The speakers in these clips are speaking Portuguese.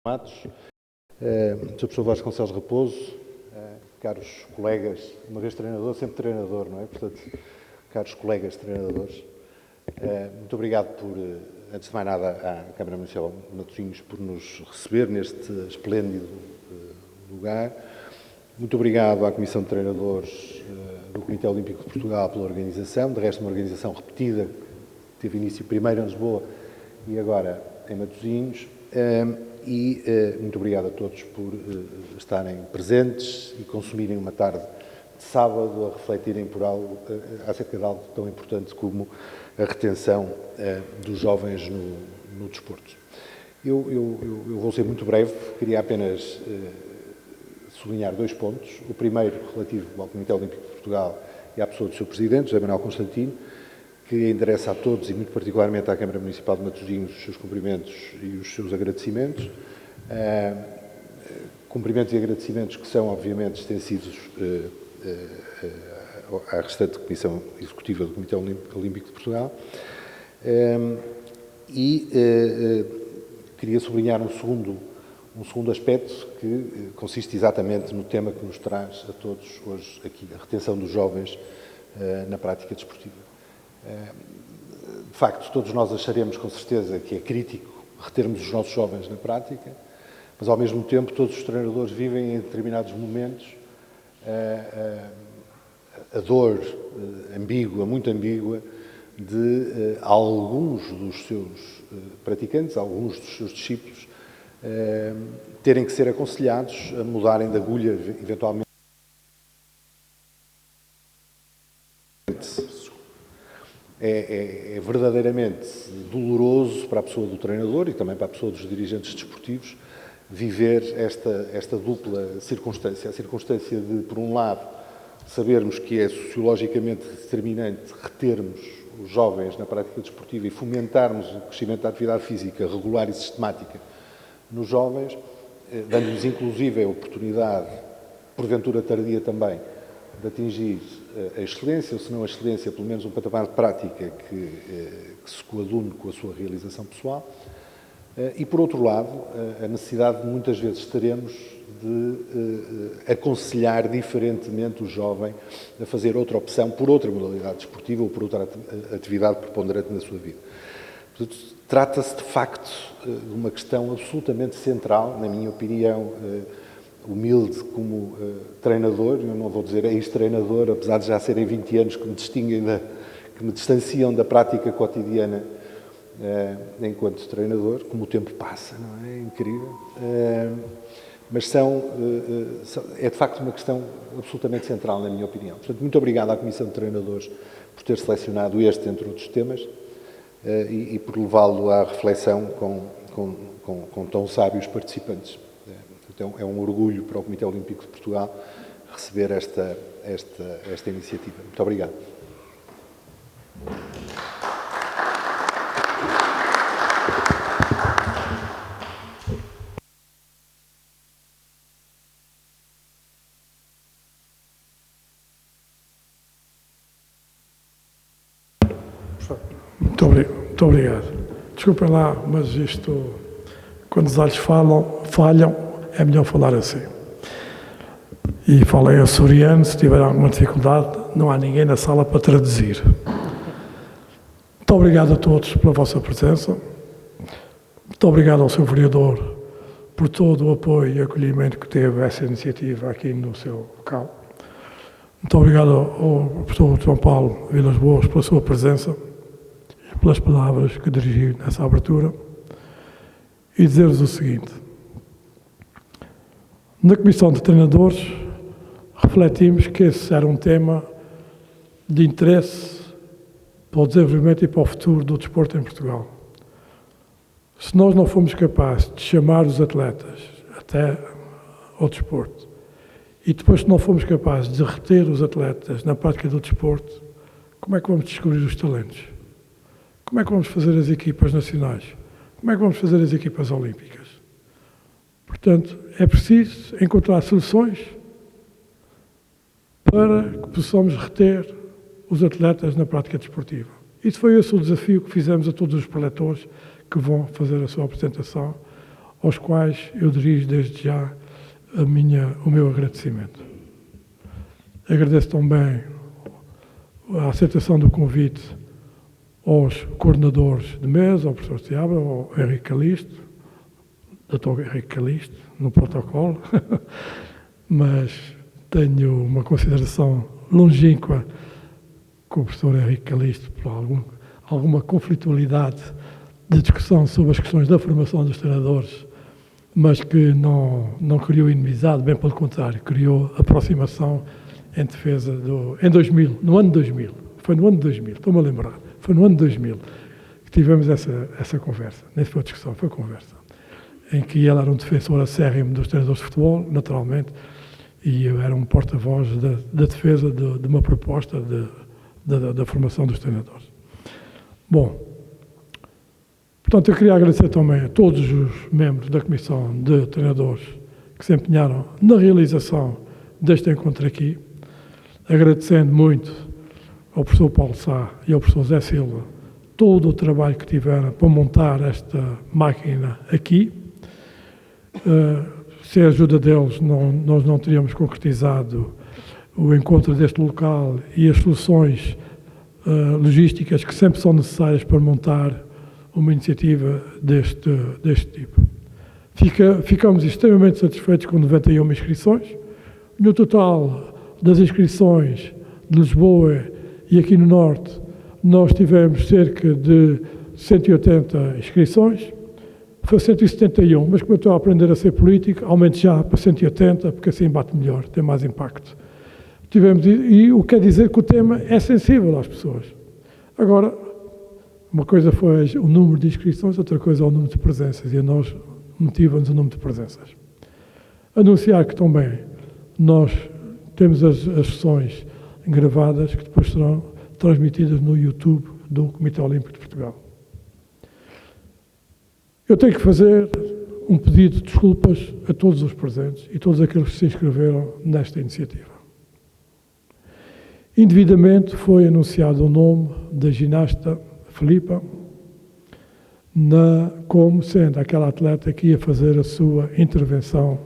Matos, Sr. Professor Vasconcelos Raposo, caros colegas, uma vez treinador, sempre treinador, não é? Portanto, caros colegas treinadores, muito obrigado por, antes de mais nada, à Câmara Municipal de Matosinhos por nos receber neste esplêndido lugar. Muito obrigado à Comissão de Treinadores do Comitê Olímpico de Portugal pela organização, de resto uma organização repetida, que teve início primeiro em Lisboa e agora em Matosinhos. E muito obrigado a todos por estarem presentes e consumirem uma tarde de sábado a refletirem por algo, acerca de algo tão importante como a retenção dos jovens no desporto. Eu vou ser muito breve, queria apenas sublinhar dois pontos. O primeiro, relativo ao Comitê Olímpico de Portugal e à pessoa do seu Presidente, José Manuel Constantino, que endereça a todos e muito particularmente à Câmara Municipal de Matosinhos os seus cumprimentos e os seus agradecimentos. Cumprimentos e agradecimentos que são, obviamente, extensivos à restante Comissão Executiva do Comitê Olímpico de Portugal. Queria sublinhar um segundo aspecto que consiste exatamente no tema que nos traz a todos hoje aqui, a retenção dos jovens na prática desportiva. De facto, todos nós acharemos com certeza que é crítico retermos os nossos jovens na prática, mas ao mesmo tempo todos os treinadores vivem em determinados momentos a dor ambígua, muito ambígua, de alguns dos seus praticantes, alguns dos seus discípulos, terem que ser aconselhados a mudarem de agulha, eventualmente. É verdadeiramente doloroso para a pessoa do treinador e também para a pessoa dos dirigentes desportivos viver esta dupla circunstância. A circunstância de, por um lado, sabermos que é sociologicamente determinante retermos os jovens na prática desportiva e fomentarmos o crescimento da atividade física regular e sistemática nos jovens, dando-lhes inclusive a oportunidade, porventura tardia também, de atingir a excelência, ou se não a excelência, pelo menos um patamar de prática que se coadune com a sua realização pessoal. E, por outro lado, a necessidade de muitas vezes teremos de aconselhar diferentemente o jovem a fazer outra opção por outra modalidade desportiva ou por outra atividade preponderante na sua vida. Portanto, trata-se, de facto, de uma questão absolutamente central, na minha opinião, humilde como treinador, eu não vou dizer ex-treinador, apesar de já serem 20 anos que me distinguem, que me distanciam da prática cotidiana enquanto treinador, como o tempo passa, não é? É incrível. Mas é de facto uma questão absolutamente central, na minha opinião. Portanto, muito obrigado à Comissão de Treinadores por ter selecionado este, entre outros temas, e por levá-lo à reflexão com tão sábios participantes. Então, é um orgulho para o Comitê Olímpico de Portugal receber esta iniciativa. Muito obrigado. Muito obrigado. Desculpem lá, mas isto, quando os olhos falham, é melhor falar assim. E falei açoriano, se tiver alguma dificuldade, não há ninguém na sala para traduzir. Muito obrigado a todos pela vossa presença. Muito obrigado ao Sr. Vereador por todo o apoio e acolhimento que teve essa iniciativa aqui no seu local. Muito obrigado ao professor João Paulo Vilas Boas pela sua presença e pelas palavras que dirigiu nessa abertura. E dizer-vos o seguinte: na Comissão de Treinadores refletimos que esse era um tema de interesse para o desenvolvimento e para o futuro do desporto em Portugal. Se nós não formos capazes de chamar os atletas até ao desporto e depois se não formos capazes de reter os atletas na prática do desporto, como é que vamos descobrir os talentos? Como é que vamos fazer as equipas nacionais? Como é que vamos fazer as equipas olímpicas? Portanto, é preciso encontrar soluções para que possamos reter os atletas na prática desportiva. Isso foi esse o desafio que fizemos a todos os preletores que vão fazer a sua apresentação aos quais eu dirijo desde já o meu agradecimento. Agradeço também a aceitação do convite aos coordenadores de mesa, ao professor Seabra, ao Henrique Calixto, Dr. Henrique Calixto, no protocolo, mas tenho uma consideração longínqua com o professor Henrique Calixto por alguma conflitualidade de discussão sobre as questões da formação dos treinadores, mas que não criou inimizade, bem pelo contrário, criou aproximação em defesa em 2000, no ano 2000, foi no ano 2000, estou-me a lembrar, foi no ano 2000 que tivemos essa conversa, nem foi discussão, foi conversa, em que ele era um defensor acérrimo dos treinadores de futebol, naturalmente, e eu era um porta-voz da defesa de uma proposta da formação dos treinadores. Bom, portanto, eu queria agradecer também a todos os membros da Comissão de Treinadores que se empenharam na realização deste encontro aqui, agradecendo muito ao professor Paulo Sá e ao professor Zé Silva todo o trabalho que tiveram para montar esta máquina aqui. Sem a ajuda deles, nós não teríamos concretizado o encontro deste local e as soluções logísticas que sempre são necessárias para montar uma iniciativa deste tipo. Ficamos extremamente satisfeitos com 91 inscrições. No total das inscrições de Lisboa e aqui no Norte, nós tivemos cerca de 180 inscrições. Foi 171, mas como eu estou a aprender a ser político, aumento já para 180, porque assim bate melhor, tem mais impacto. E o que quer dizer que o tema é sensível às pessoas. Agora, uma coisa foi o número de inscrições, outra coisa é o número de presenças, e a nós motiva-nos o número de presenças. Anunciar que também nós temos as sessões gravadas, que depois serão transmitidas no YouTube do Comitê Olímpico de Portugal. Eu tenho que fazer um pedido de desculpas a todos os presentes e todos aqueles que se inscreveram nesta iniciativa. Indevidamente foi anunciado o nome da ginasta Filipa como sendo aquela atleta que ia fazer a sua intervenção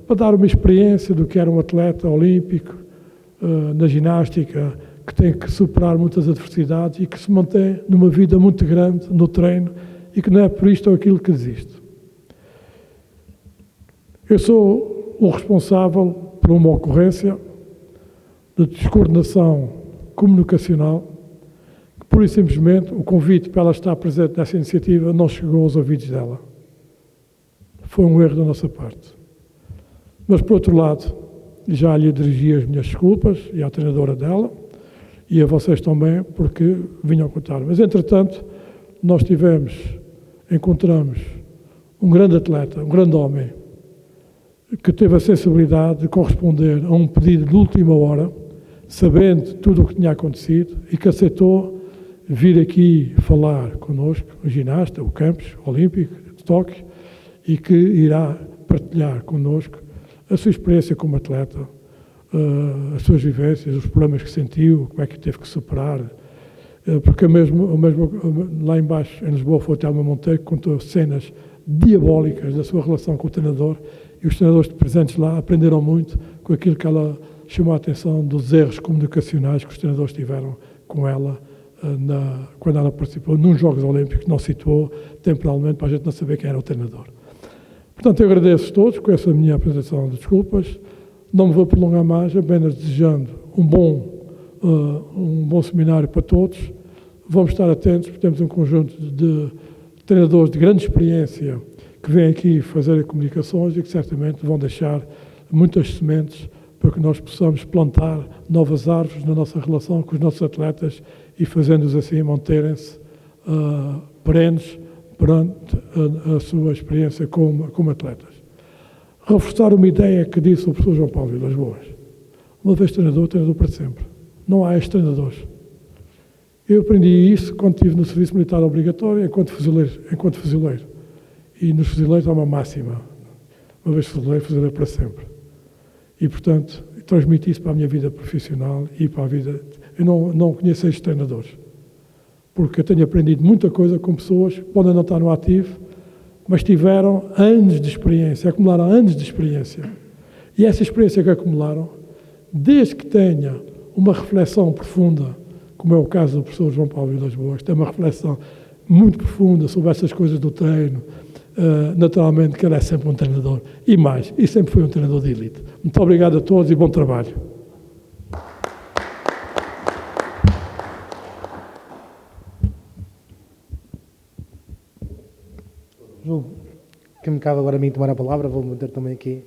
para dar uma experiência do que era um atleta olímpico na ginástica, que tem que superar muitas adversidades e que se mantém numa vida muito grande no treino e que não é por isto ou aquilo que desiste. Eu sou o responsável por uma ocorrência de descoordenação comunicacional, que pura e simplesmente o convite para ela estar presente nessa iniciativa não chegou aos ouvidos dela. Foi um erro da nossa parte. Mas, por outro lado, já lhe dirigi as minhas desculpas e à treinadora dela e a vocês também, porque vinham contar. Mas, entretanto, nós encontramos um grande atleta, um grande homem, que teve a sensibilidade de corresponder a um pedido de última hora, sabendo tudo o que tinha acontecido, e que aceitou vir aqui falar connosco, o ginasta, o Campos Olímpico de Tóquio, e que irá partilhar connosco a sua experiência como atleta, as suas vivências, os problemas que sentiu, como é que teve que superar, porque mesmo lá embaixo, em Lisboa, foi o Telma Monteiro que contou cenas diabólicas da sua relação com o treinador, e os treinadores presentes lá aprenderam muito com aquilo que ela chamou a atenção dos erros comunicacionais que os treinadores tiveram com ela quando ela participou num Jogos Olímpicos que não situou temporalmente para a gente não saber quem era o treinador. Portanto, eu agradeço a todos com essa minha apresentação de desculpas. Não me vou prolongar mais, apenas desejando um bom seminário para todos. Vamos estar atentos, porque temos um conjunto de treinadores de grande experiência que vêm aqui fazer comunicações e que certamente vão deixar muitas sementes para que nós possamos plantar novas árvores na nossa relação com os nossos atletas e fazendo-os assim manterem-se perenes perante a sua experiência como atletas. Reforçar uma ideia que disse o professor João Paulo Vilas Boas. Uma vez treinador para sempre. Não há ex-treinadores. Eu aprendi isso quando estive no serviço militar obrigatório, enquanto fuzileiro. E nos fuzileiros há uma máxima. Uma vez fuzileiro para sempre. E, portanto, transmiti isso para a minha vida profissional e para a vida... Eu não conheço ex-treinadores. Porque eu tenho aprendido muita coisa com pessoas que podem não estar no ativo, mas tiveram anos de experiência, acumularam anos de experiência. E essa experiência que acumularam, desde que tenha uma reflexão profunda, como é o caso do professor João Paulo Vilas Boas, tem uma reflexão muito profunda sobre essas coisas do treino, naturalmente que ele é sempre um treinador, e sempre foi um treinador de elite. Muito obrigado a todos e bom trabalho. Julgo que me cabe agora a mim tomar a palavra, vou manter também aqui,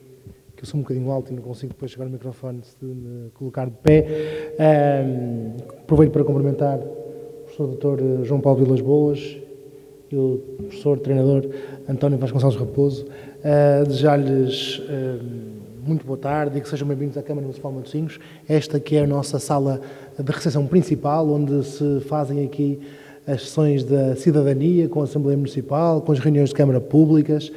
que eu sou um bocadinho alto e não consigo depois chegar ao microfone se me colocar de pé. Aproveito para cumprimentar o professor Dr. João Paulo Vilas Boas e o professor treinador António Vasconcelos Raposo, desejar-lhes muito boa tarde e que sejam bem-vindos à Câmara Municipal de Matosinhos. Esta que é a nossa sala de recepção principal, onde se fazem aqui as sessões da cidadania, com a Assembleia Municipal, com as reuniões de Câmara Públicas,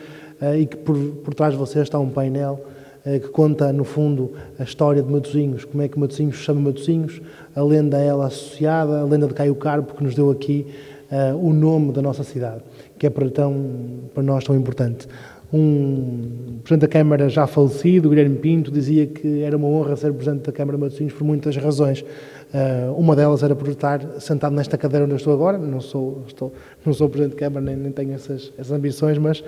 e que por trás de vocês está um painel que conta, no fundo, a história de Matosinhos, como é que Matosinhos se chama Matosinhos, a lenda a ela associada, a lenda de Caio Carpo, que nos deu aqui o nome da nossa cidade, que é para nós tão importante. Um Presidente da Câmara já falecido, Guilherme Pinto, dizia que era uma honra ser Presidente da Câmara de Matosinhos por muitas razões. Uma delas era por estar sentado nesta cadeira onde eu estou agora, não sou Presidente de Câmara, nem tenho essas ambições, mas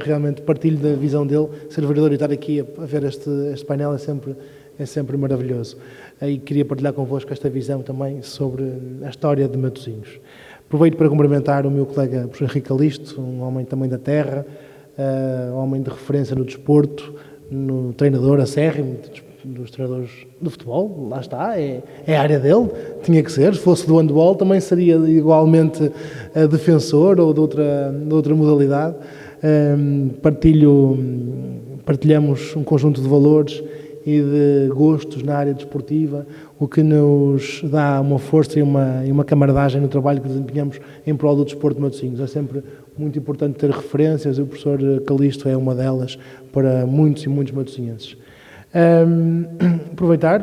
realmente partilho da visão dele. Ser vereador e estar aqui a ver este painel é sempre maravilhoso. E queria partilhar convosco esta visão também sobre a história de Matosinhos. Aproveito para cumprimentar o meu colega professor Henrique Calisto, um homem também da terra, homem de referência no desporto, no treinador acérrimo dos treinadores de futebol, lá está, é a área dele, tinha que ser. Se fosse do handball também seria igualmente defensor ou de outra modalidade. Partilhamos um conjunto de valores e de gostos na área desportiva, o que nos dá uma força e uma camaradagem no trabalho que desempenhamos em prol do desporto de Matosinhos. É sempre muito importante ter referências e o professor Calisto é uma delas para muitos e muitos matosinhenses. Cumprimentar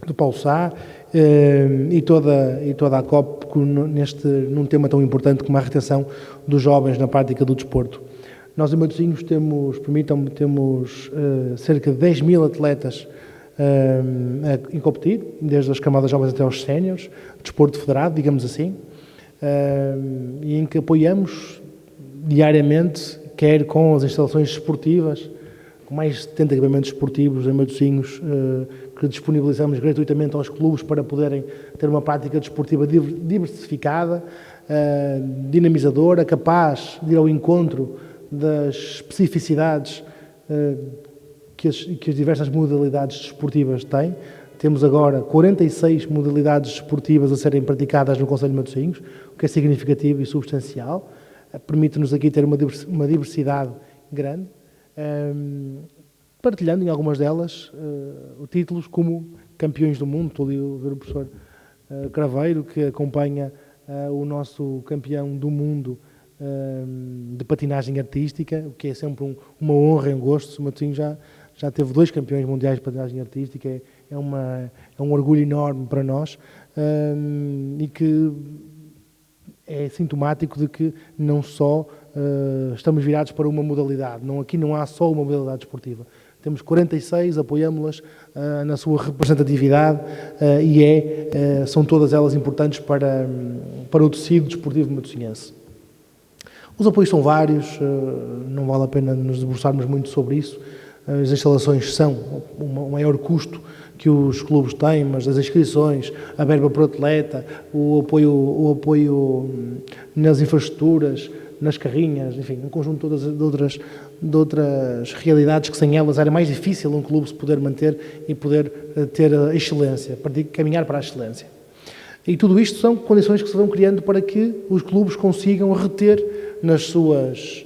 do Paulo Sá e toda a COP num tema tão importante como a retenção dos jovens na prática do desporto. Nós em Matosinhos temos cerca de 10 mil atletas a competir, desde as camadas jovens até aos séniores, desporto federado, digamos assim, e em que apoiamos diariamente, quer com as instalações esportivas, com mais de 70 equipamentos esportivos em Matosinhos, que disponibilizamos gratuitamente aos clubes para poderem ter uma prática desportiva diversificada, dinamizadora, capaz de ir ao encontro das especificidades que as diversas modalidades desportivas têm. Temos agora 46 modalidades desportivas a serem praticadas no Concelho de Matosinhos, o que é significativo e substancial. Permite-nos aqui ter uma diversidade grande, partilhando em algumas delas títulos como campeões do mundo. Estou ali a ver o professor Craveiro, que acompanha o nosso campeão do mundo de patinagem artística, o que é sempre uma honra e um gosto. O Matosinhos já teve 2 campeões mundiais de patinagem artística, é um orgulho enorme para nós, e que é sintomático de que não só estamos virados para uma modalidade, aqui não há só uma modalidade esportiva. Temos 46, apoiamos-las na sua representatividade e são todas elas importantes para o tecido desportivo matosinhense. Os apoios são vários, não vale a pena nos debruçarmos muito sobre isso. As instalações são o maior custo que os clubes têm, mas as inscrições, a verba por atleta, o apoio nas infraestruturas, nas carrinhas, enfim, um conjunto de outras realidades que sem elas era mais difícil um clube se poder manter e poder ter a excelência, para caminhar para a excelência. E tudo isto são condições que se vão criando para que os clubes consigam reter nas suas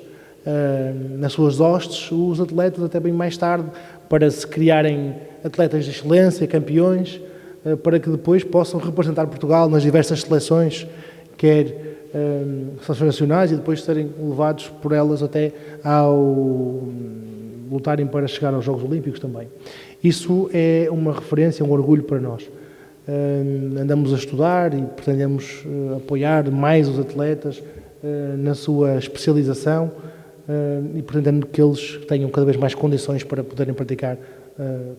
hostes os atletas até bem mais tarde, para se criarem atletas de excelência, campeões, para que depois possam representar Portugal nas diversas seleções, quer seleções nacionais, e depois serem levados por elas até ao lutarem para chegar aos Jogos Olímpicos também. Isso é uma referência, um orgulho para nós. Andamos a estudar e pretendemos apoiar mais os atletas na sua especialização e pretendendo que eles tenham cada vez mais condições para poderem praticar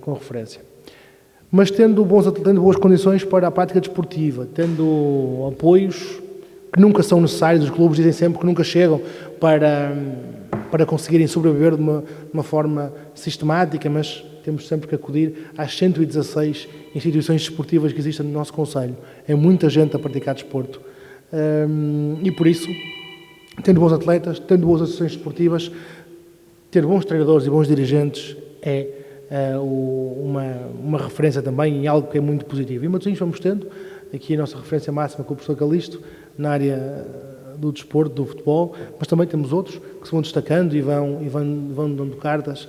com referência. Mas tendo boas condições para a prática desportiva, tendo apoios que nunca são necessários, os clubes dizem sempre que nunca chegam para conseguirem sobreviver de uma forma sistemática, mas temos sempre que acudir às 116 instituições desportivas que existem no nosso concelho. É muita gente a praticar desporto. E por isso, tendo bons atletas, tendo boas associações desportivas, ter bons treinadores e bons dirigentes é uma referência também e algo que é muito positivo. E Matosinhos vamos tendo aqui a nossa referência máxima com o professor Calixto na área do desporto, do futebol, mas também temos outros que se vão destacando e vão dando cartas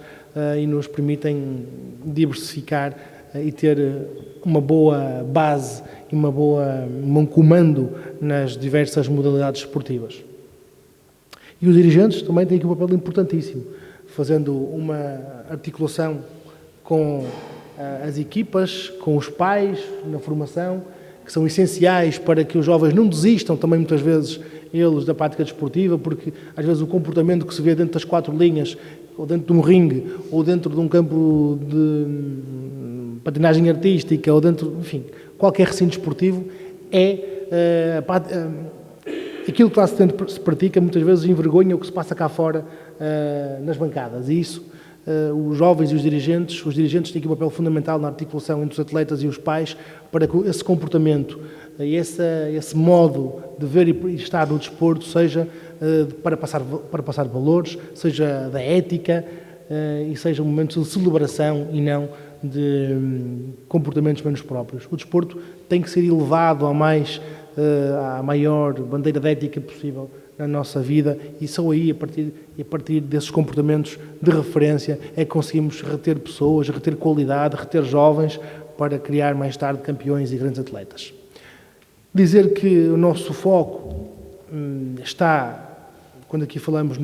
e nos permitem diversificar e ter uma boa base e um comando nas diversas modalidades esportivas. E os dirigentes também têm aqui um papel importantíssimo, fazendo uma articulação com as equipas, com os pais, na formação, que são essenciais para que os jovens não desistam também muitas vezes eles da prática desportiva, porque às vezes o comportamento que se vê dentro das 4 linhas, ou dentro de um ringue, ou dentro de um campo de patinagem artística, ou dentro, enfim, qualquer recinto desportivo, aquilo que lá se pratica muitas vezes envergonha o que se passa cá fora nas bancadas, e isso os jovens e os dirigentes têm aqui um papel fundamental na articulação entre os atletas e os pais para que esse comportamento e esse modo de ver e estar no desporto seja para passar valores, seja da ética e seja um momento de celebração e não de comportamentos menos próprios. O desporto tem que ser elevado à maior bandeira de ética possível na nossa vida e só aí, a partir desses comportamentos de referência, é que conseguimos reter pessoas, reter qualidade, reter jovens para criar mais tarde campeões e grandes atletas. Dizer que o nosso foco está, quando aqui falamos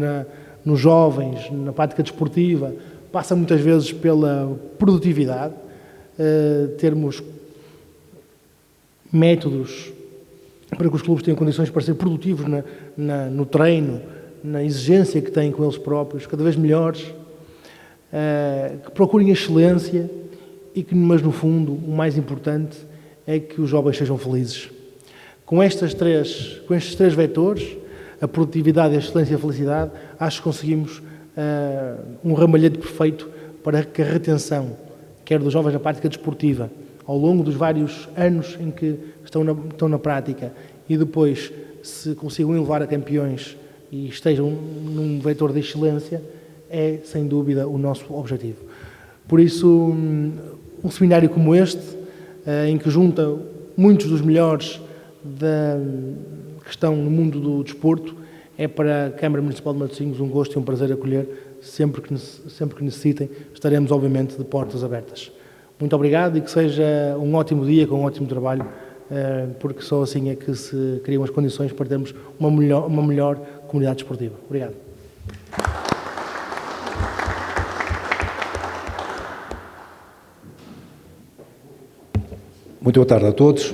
nos jovens, na prática desportiva, passa muitas vezes pela produtividade, termos métodos para que os clubes tenham condições para ser produtivos no treino, na exigência que têm com eles próprios, cada vez melhores, que procurem a excelência mas no fundo o mais importante é que os jovens sejam felizes. Com estes três vetores, a produtividade, a excelência e a felicidade, acho que conseguimos um ramalhete perfeito para que a retenção, quer dos jovens na prática desportiva, ao longo dos vários anos em que estão na prática e depois se consigam elevar a campeões e estejam num vetor de excelência, é sem dúvida o nosso objetivo. Por isso, um seminário como este, em que junta muitos dos melhores que estão no mundo do desporto, é para a Câmara Municipal de Matosinhos um gosto e um prazer acolher. Sempre que necessitem, estaremos obviamente de portas abertas. Muito obrigado e que seja um ótimo dia com um ótimo trabalho, porque só assim é que se criam as condições para termos uma melhor comunidade desportiva. Obrigado. Muito boa tarde a todos.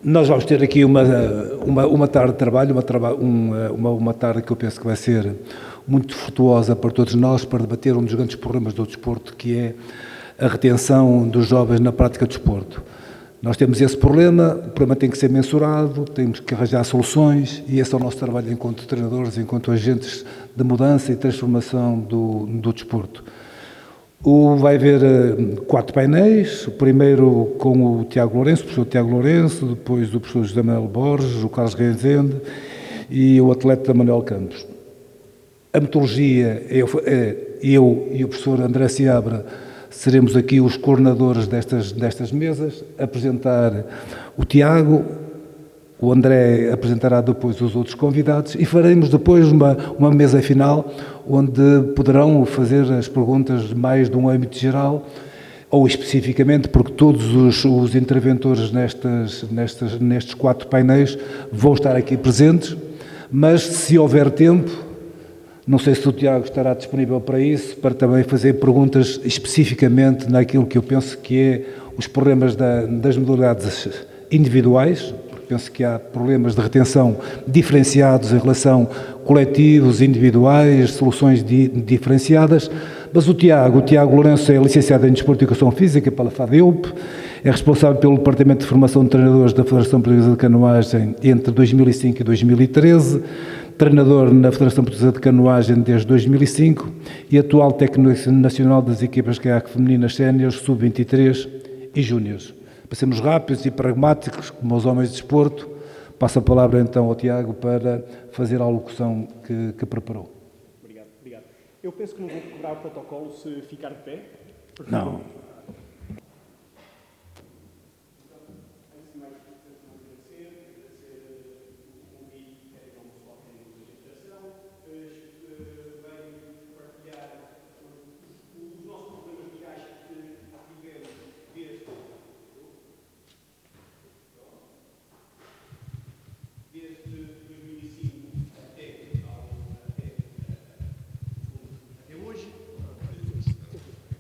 Nós vamos ter aqui uma tarde de trabalho, uma tarde que eu penso que vai ser muito frutuosa para todos nós, para debater um dos grandes problemas do desporto, que é a retenção dos jovens na prática do desporto. Nós temos esse problema, o problema tem que ser mensurado, temos que arranjar soluções e esse é o nosso trabalho enquanto treinadores, enquanto agentes de mudança e transformação do desporto. Vai haver 4 painéis, o primeiro com o Tiago Lourenço, o professor Tiago Lourenço, depois o professor José Manuel Borges, o Carlos Rezende e o atleta Manuel Campos. A metodologia, eu e o professor André Seabra seremos aqui os coordenadores destas mesas, apresentar o Tiago, o André apresentará depois os outros convidados e faremos depois uma mesa final onde poderão fazer as perguntas mais de um âmbito geral ou especificamente, porque todos os interventores nestes 4 painéis vão estar aqui presentes, mas se houver tempo, Não sei se o Tiago estará disponível para isso, para também fazer perguntas especificamente naquilo que eu penso que é os problemas das modalidades individuais, porque penso que há problemas de retenção diferenciados em relação coletivos, individuais, soluções diferenciadas, mas o Tiago Lourenço é licenciado em Desporto e Educação Física pela FADEUP, é responsável pelo Departamento de Formação de Treinadores da Federação Portuguesa de Canoagem entre 2005 e 2013, treinador na Federação Portuguesa de Canoagem desde 2005 e atual técnico nacional das equipas caiaque femininas séniores, sub-23 e júniores. Para sermos rápidos e pragmáticos, como os homens de desporto, passo a palavra então ao Tiago para fazer a alocução que preparou. Obrigado. Eu penso que não vou quebrar o protocolo se ficar de pé. Não.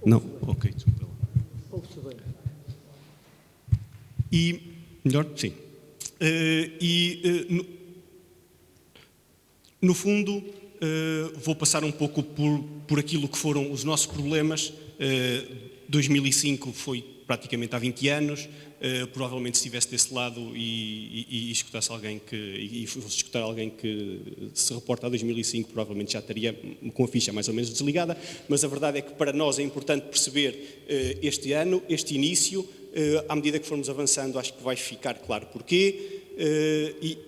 Não, ok, desculpa lá. E, melhor? Sim. No fundo, vou passar um pouco por aquilo que foram os nossos problemas. 2005 foi praticamente há 20 anos. Provavelmente se estivesse desse lado e escutasse alguém e fosse escutar alguém que se reporta a 2005, provavelmente já estaria com a ficha mais ou menos desligada, mas a verdade é que para nós é importante perceber este ano, este início, à medida que formos avançando acho que vai ficar claro porquê,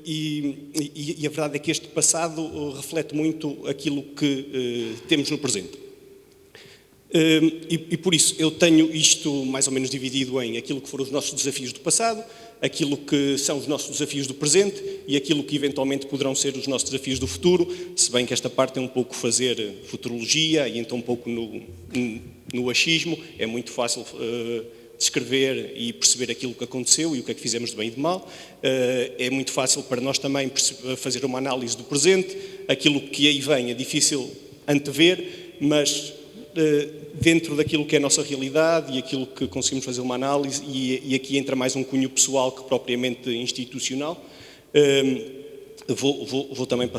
e a verdade é que este passado reflete muito aquilo que temos no presente. E por isso eu tenho isto mais ou menos dividido em aquilo que foram os nossos desafios do passado, aquilo que são os nossos desafios do presente e aquilo que eventualmente poderão ser os nossos desafios do futuro, se bem que esta parte é um pouco fazer futurologia e então um pouco no achismo, é muito fácil descrever e perceber aquilo que aconteceu e o que é que fizemos de bem e de mal. É muito fácil para nós também fazer uma análise do presente, aquilo que aí vem é difícil antever, mas dentro daquilo que é a nossa realidade e aquilo que conseguimos fazer uma análise, e aqui entra mais um cunho pessoal que propriamente institucional. Vou também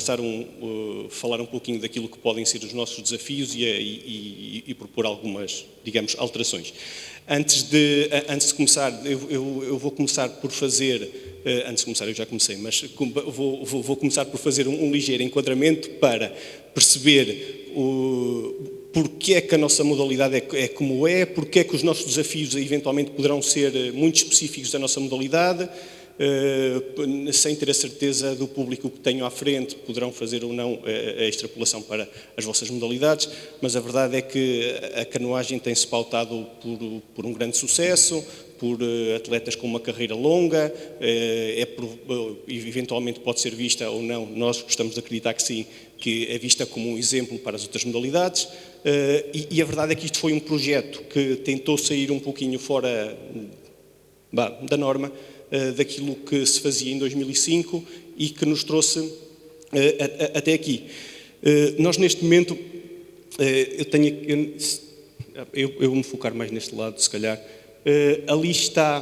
falar um pouquinho daquilo que podem ser os nossos desafios e propor algumas, digamos, alterações. Antes de começar, eu vou começar por fazer, antes de começar eu já comecei, mas vou começar por fazer um ligeiro enquadramento para perceber porque é que a nossa modalidade é como é, porque é que os nossos desafios eventualmente poderão ser muito específicos da nossa modalidade, sem ter a certeza do público que tenho à frente, poderão fazer ou não a extrapolação para as vossas modalidades, mas a verdade é que a canoagem tem-se pautado por um grande sucesso, por atletas com uma carreira longa, eventualmente pode ser vista ou não, nós gostamos de acreditar que sim, que é vista como um exemplo para as outras modalidades, e a verdade é que isto foi um projeto que tentou sair um pouquinho fora da norma, daquilo que se fazia em 2005 e que nos trouxe até aqui. Nós neste momento, eu vou me focar mais neste lado, se calhar, ali está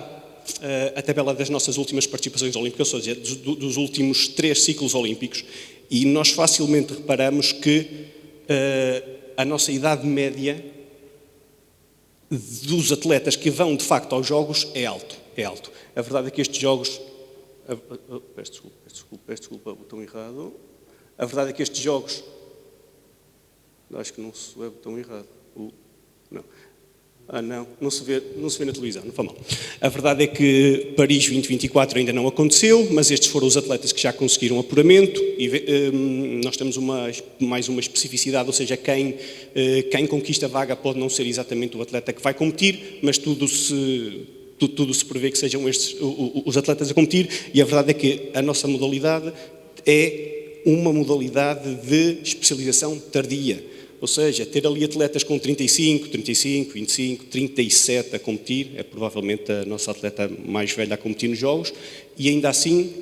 a tabela das nossas últimas participações olímpicas, ou seja, dos últimos 3 ciclos olímpicos, e nós facilmente reparamos que a nossa idade média dos atletas que vão de facto aos Jogos é alto. A verdade é que estes Jogos... Peço desculpa, o botão errado. A verdade é que estes Jogos... Acho que não se é o botão errado. Não se vê na televisão, não faz mal. A verdade é que Paris 2024 ainda não aconteceu, mas estes foram os atletas que já conseguiram apuramento e nós temos mais uma especificidade, ou seja, quem conquista a vaga pode não ser exatamente o atleta que vai competir, mas tudo se prevê que sejam estes os atletas a competir, e a verdade é que a nossa modalidade é uma modalidade de especialização tardia. Ou seja, ter ali atletas com 35, 25, 37 a competir, é provavelmente a nossa atleta mais velha a competir nos Jogos, e ainda assim,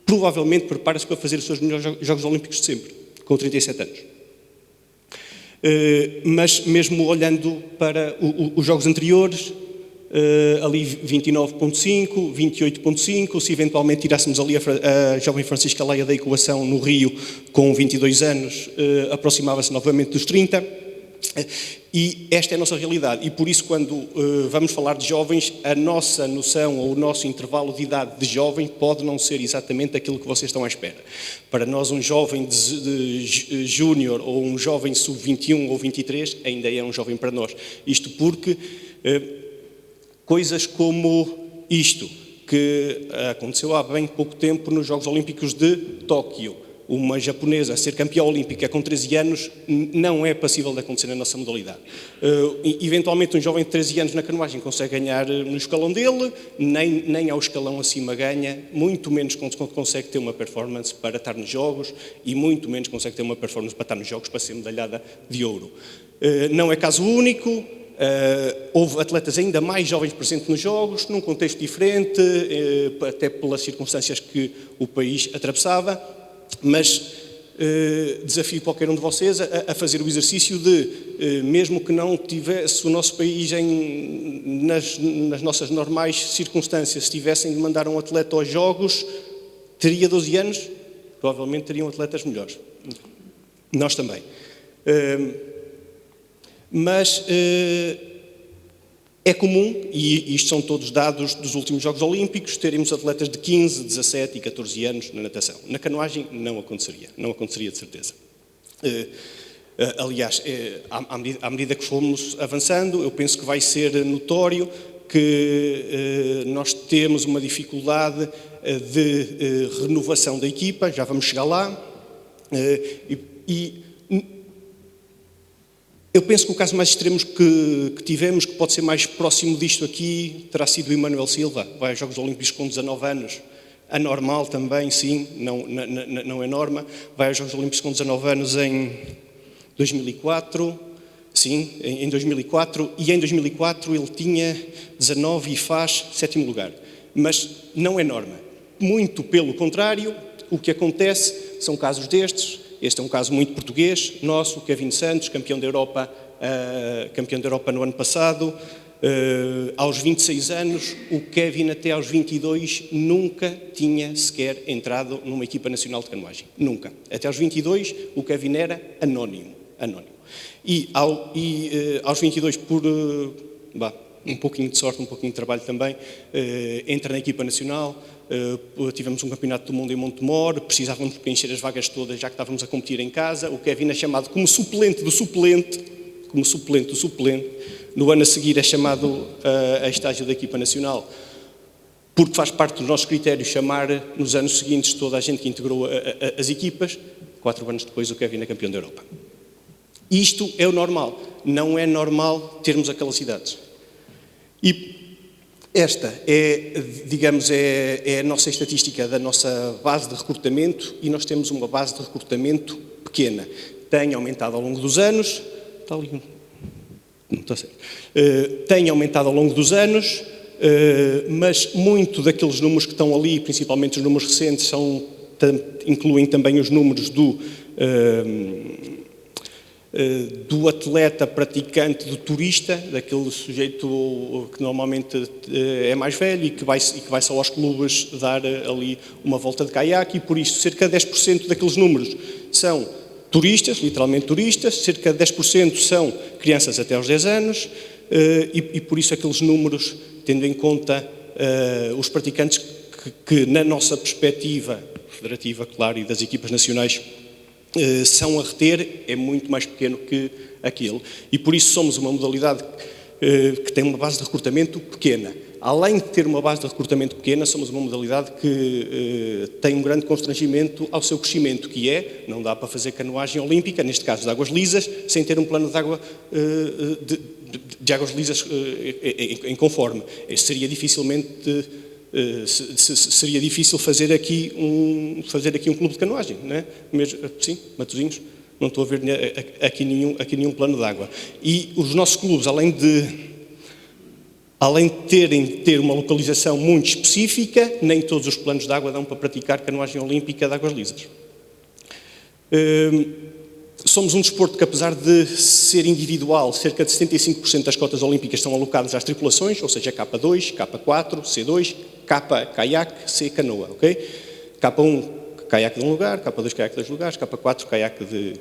provavelmente prepara-se para fazer os seus melhores Jogos Olímpicos de sempre, com 37 anos. Mas mesmo olhando para os jogos anteriores, ali 29.5, 28.5, se eventualmente tirássemos ali a jovem Francisca Leia da equação no Rio com 22 anos, aproximava-se novamente dos 30. E esta é a nossa realidade, e por isso quando vamos falar de jovens, a nossa noção ou o nosso intervalo de idade de jovem pode não ser exatamente aquilo que vocês estão à espera. Para nós um jovem de júnior ou um jovem sub-21 ou 23 ainda é um jovem para nós. Isto porque coisas como isto, que aconteceu há bem pouco tempo nos Jogos Olímpicos de Tóquio, uma japonesa a ser campeã olímpica com 13 anos não é passível de acontecer na nossa modalidade. Eventualmente um jovem de 13 anos na canoagem consegue ganhar no escalão dele, nem ao escalão acima ganha, muito menos consegue ter uma performance para estar nos jogos e muito menos consegue ter uma performance para estar nos jogos para ser medalhada de ouro. Não é caso único. Houve atletas ainda mais jovens presentes nos Jogos, num contexto diferente, até pelas circunstâncias que o país atravessava, mas desafio qualquer um de vocês a fazer o exercício de, mesmo que não tivesse o nosso país nas nossas normais circunstâncias, se tivessem de mandar um atleta aos Jogos, teria 12 anos, provavelmente teriam atletas melhores. Nós também. Mas é comum, e isto são todos dados dos últimos Jogos Olímpicos, teremos atletas de 15, 17 e 14 anos na natação. Na canoagem não aconteceria de certeza. Aliás, à medida que fomos avançando, eu penso que vai ser notório que nós temos uma dificuldade de renovação da equipa, já vamos chegar lá, eu penso que o caso mais extremo que tivemos, que pode ser mais próximo disto aqui, terá sido o Emanuel Silva, vai aos Jogos Olímpicos com 19 anos, anormal também, sim, não é norma, vai aos Jogos Olímpicos com 19 anos em 2004, sim, em 2004, e em 2004 ele tinha 19 e faz 7º lugar, mas não é norma, muito pelo contrário, o que acontece são casos destes. Este é um caso muito português, nosso, Kevin Santos, campeão da Europa no ano passado. Aos 26 anos, o Kevin até aos 22 nunca tinha sequer entrado numa equipa nacional de canoagem. Nunca. Até aos 22, o Kevin era anónimo. E aos 22, por um pouquinho de sorte, um pouquinho de trabalho também, entra na equipa nacional. Tivemos um campeonato do mundo em Montemor, precisávamos preencher as vagas todas, já que estávamos a competir em casa. O Kevin é chamado como suplente do suplente, no ano a seguir é chamado a estágio da equipa nacional, porque faz parte dos nossos critérios chamar nos anos seguintes toda a gente que integrou as equipas. 4 anos depois o Kevin é campeão da Europa. Isto é o normal, não é normal termos aquelas idades. E esta é, digamos, é a nossa estatística da nossa base de recrutamento e nós temos uma base de recrutamento pequena. Tem aumentado ao longo dos anos, está ali, não está certo. Tem aumentado ao longo dos anos, mas muito daqueles números que estão ali, principalmente os números recentes, incluem também os números do atleta praticante, do turista, daquele sujeito que normalmente é mais velho e que vai só aos clubes dar ali uma volta de caiaque, e por isso cerca de 10% daqueles números são turistas, literalmente turistas, cerca de 10% são crianças até aos 10 anos, e por isso aqueles números, tendo em conta os praticantes que na nossa perspectiva federativa, claro, e das equipas nacionais, são a reter, é muito mais pequeno que aquele. E por isso somos uma modalidade que tem uma base de recrutamento pequena. Além de ter uma base de recrutamento pequena, somos uma modalidade que tem um grande constrangimento ao seu crescimento, que é, não dá para fazer canoagem olímpica, neste caso de águas lisas, sem ter um plano de água de águas lisas em conforme. Seria difícil fazer aqui um clube de canoagem, não é? Sim, Matosinhos, não estou a ver aqui nenhum plano de água. E os nossos clubes, além de ter uma localização muito específica, nem todos os planos de água dão para praticar canoagem olímpica de águas lisas. somos um desporto que, apesar de ser individual, cerca de 75% das cotas olímpicas são alocadas às tripulações, ou seja, K2, K4, C2, K, caiaque, C, canoa, ok? K1, caiaque de um lugar, K2, caiaque de 2 lugares, K4, caiaque de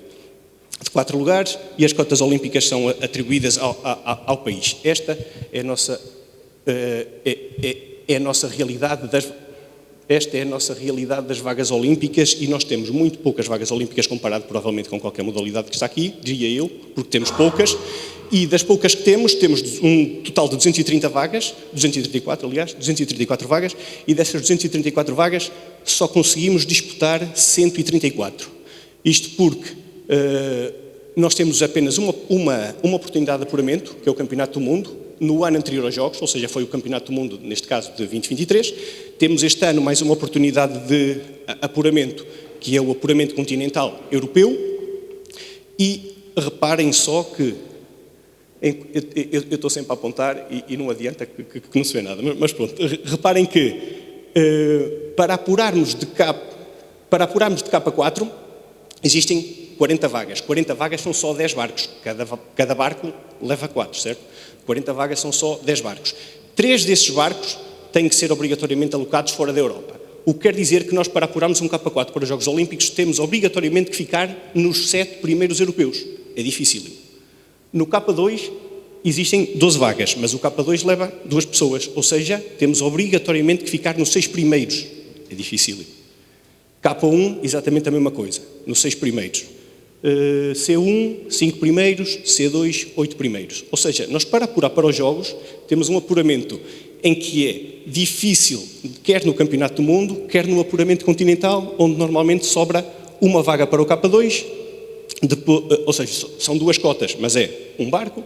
4 lugares, e as cotas olímpicas são atribuídas ao país. Esta é a nossa, é a nossa realidade Esta é a nossa realidade das vagas olímpicas e nós temos muito poucas vagas olímpicas comparado provavelmente com qualquer modalidade que está aqui, diria eu, porque temos poucas. E das poucas que temos um total de 230 vagas, 234 aliás, 234 vagas, e dessas 234 vagas só conseguimos disputar 134. Isto porque nós temos apenas uma oportunidade de apuramento, que é o Campeonato do Mundo, no ano anterior aos Jogos, ou seja, foi o Campeonato do Mundo, neste caso, de 2023. Temos este ano mais uma oportunidade de apuramento, que é o apuramento continental europeu. E reparem só que, eu estou sempre a apontar e não adianta que não se vê nada, mas pronto, reparem que para apurarmos de K4 existem 40 vagas. 40 vagas são só 10 barcos, cada barco leva 4, certo? 40 vagas são só 10 barcos. 3 desses barcos têm que ser obrigatoriamente alocados fora da Europa. O que quer dizer que nós, para apurarmos um K4 para os Jogos Olímpicos, temos obrigatoriamente que ficar nos 7 primeiros europeus. É difícil. No K2 existem 12 vagas, mas o K2 leva 2 pessoas, ou seja, temos obrigatoriamente que ficar nos 6 primeiros. É difícil. K1, exatamente a mesma coisa, nos 6 primeiros. C1, 5 primeiros, C2, 8 primeiros. Ou seja, nós, para apurar para os Jogos, temos um apuramento em que é difícil, quer no Campeonato do Mundo, quer no apuramento continental, onde normalmente sobra uma vaga para o K2, ou seja, são 2 cotas, mas é um barco,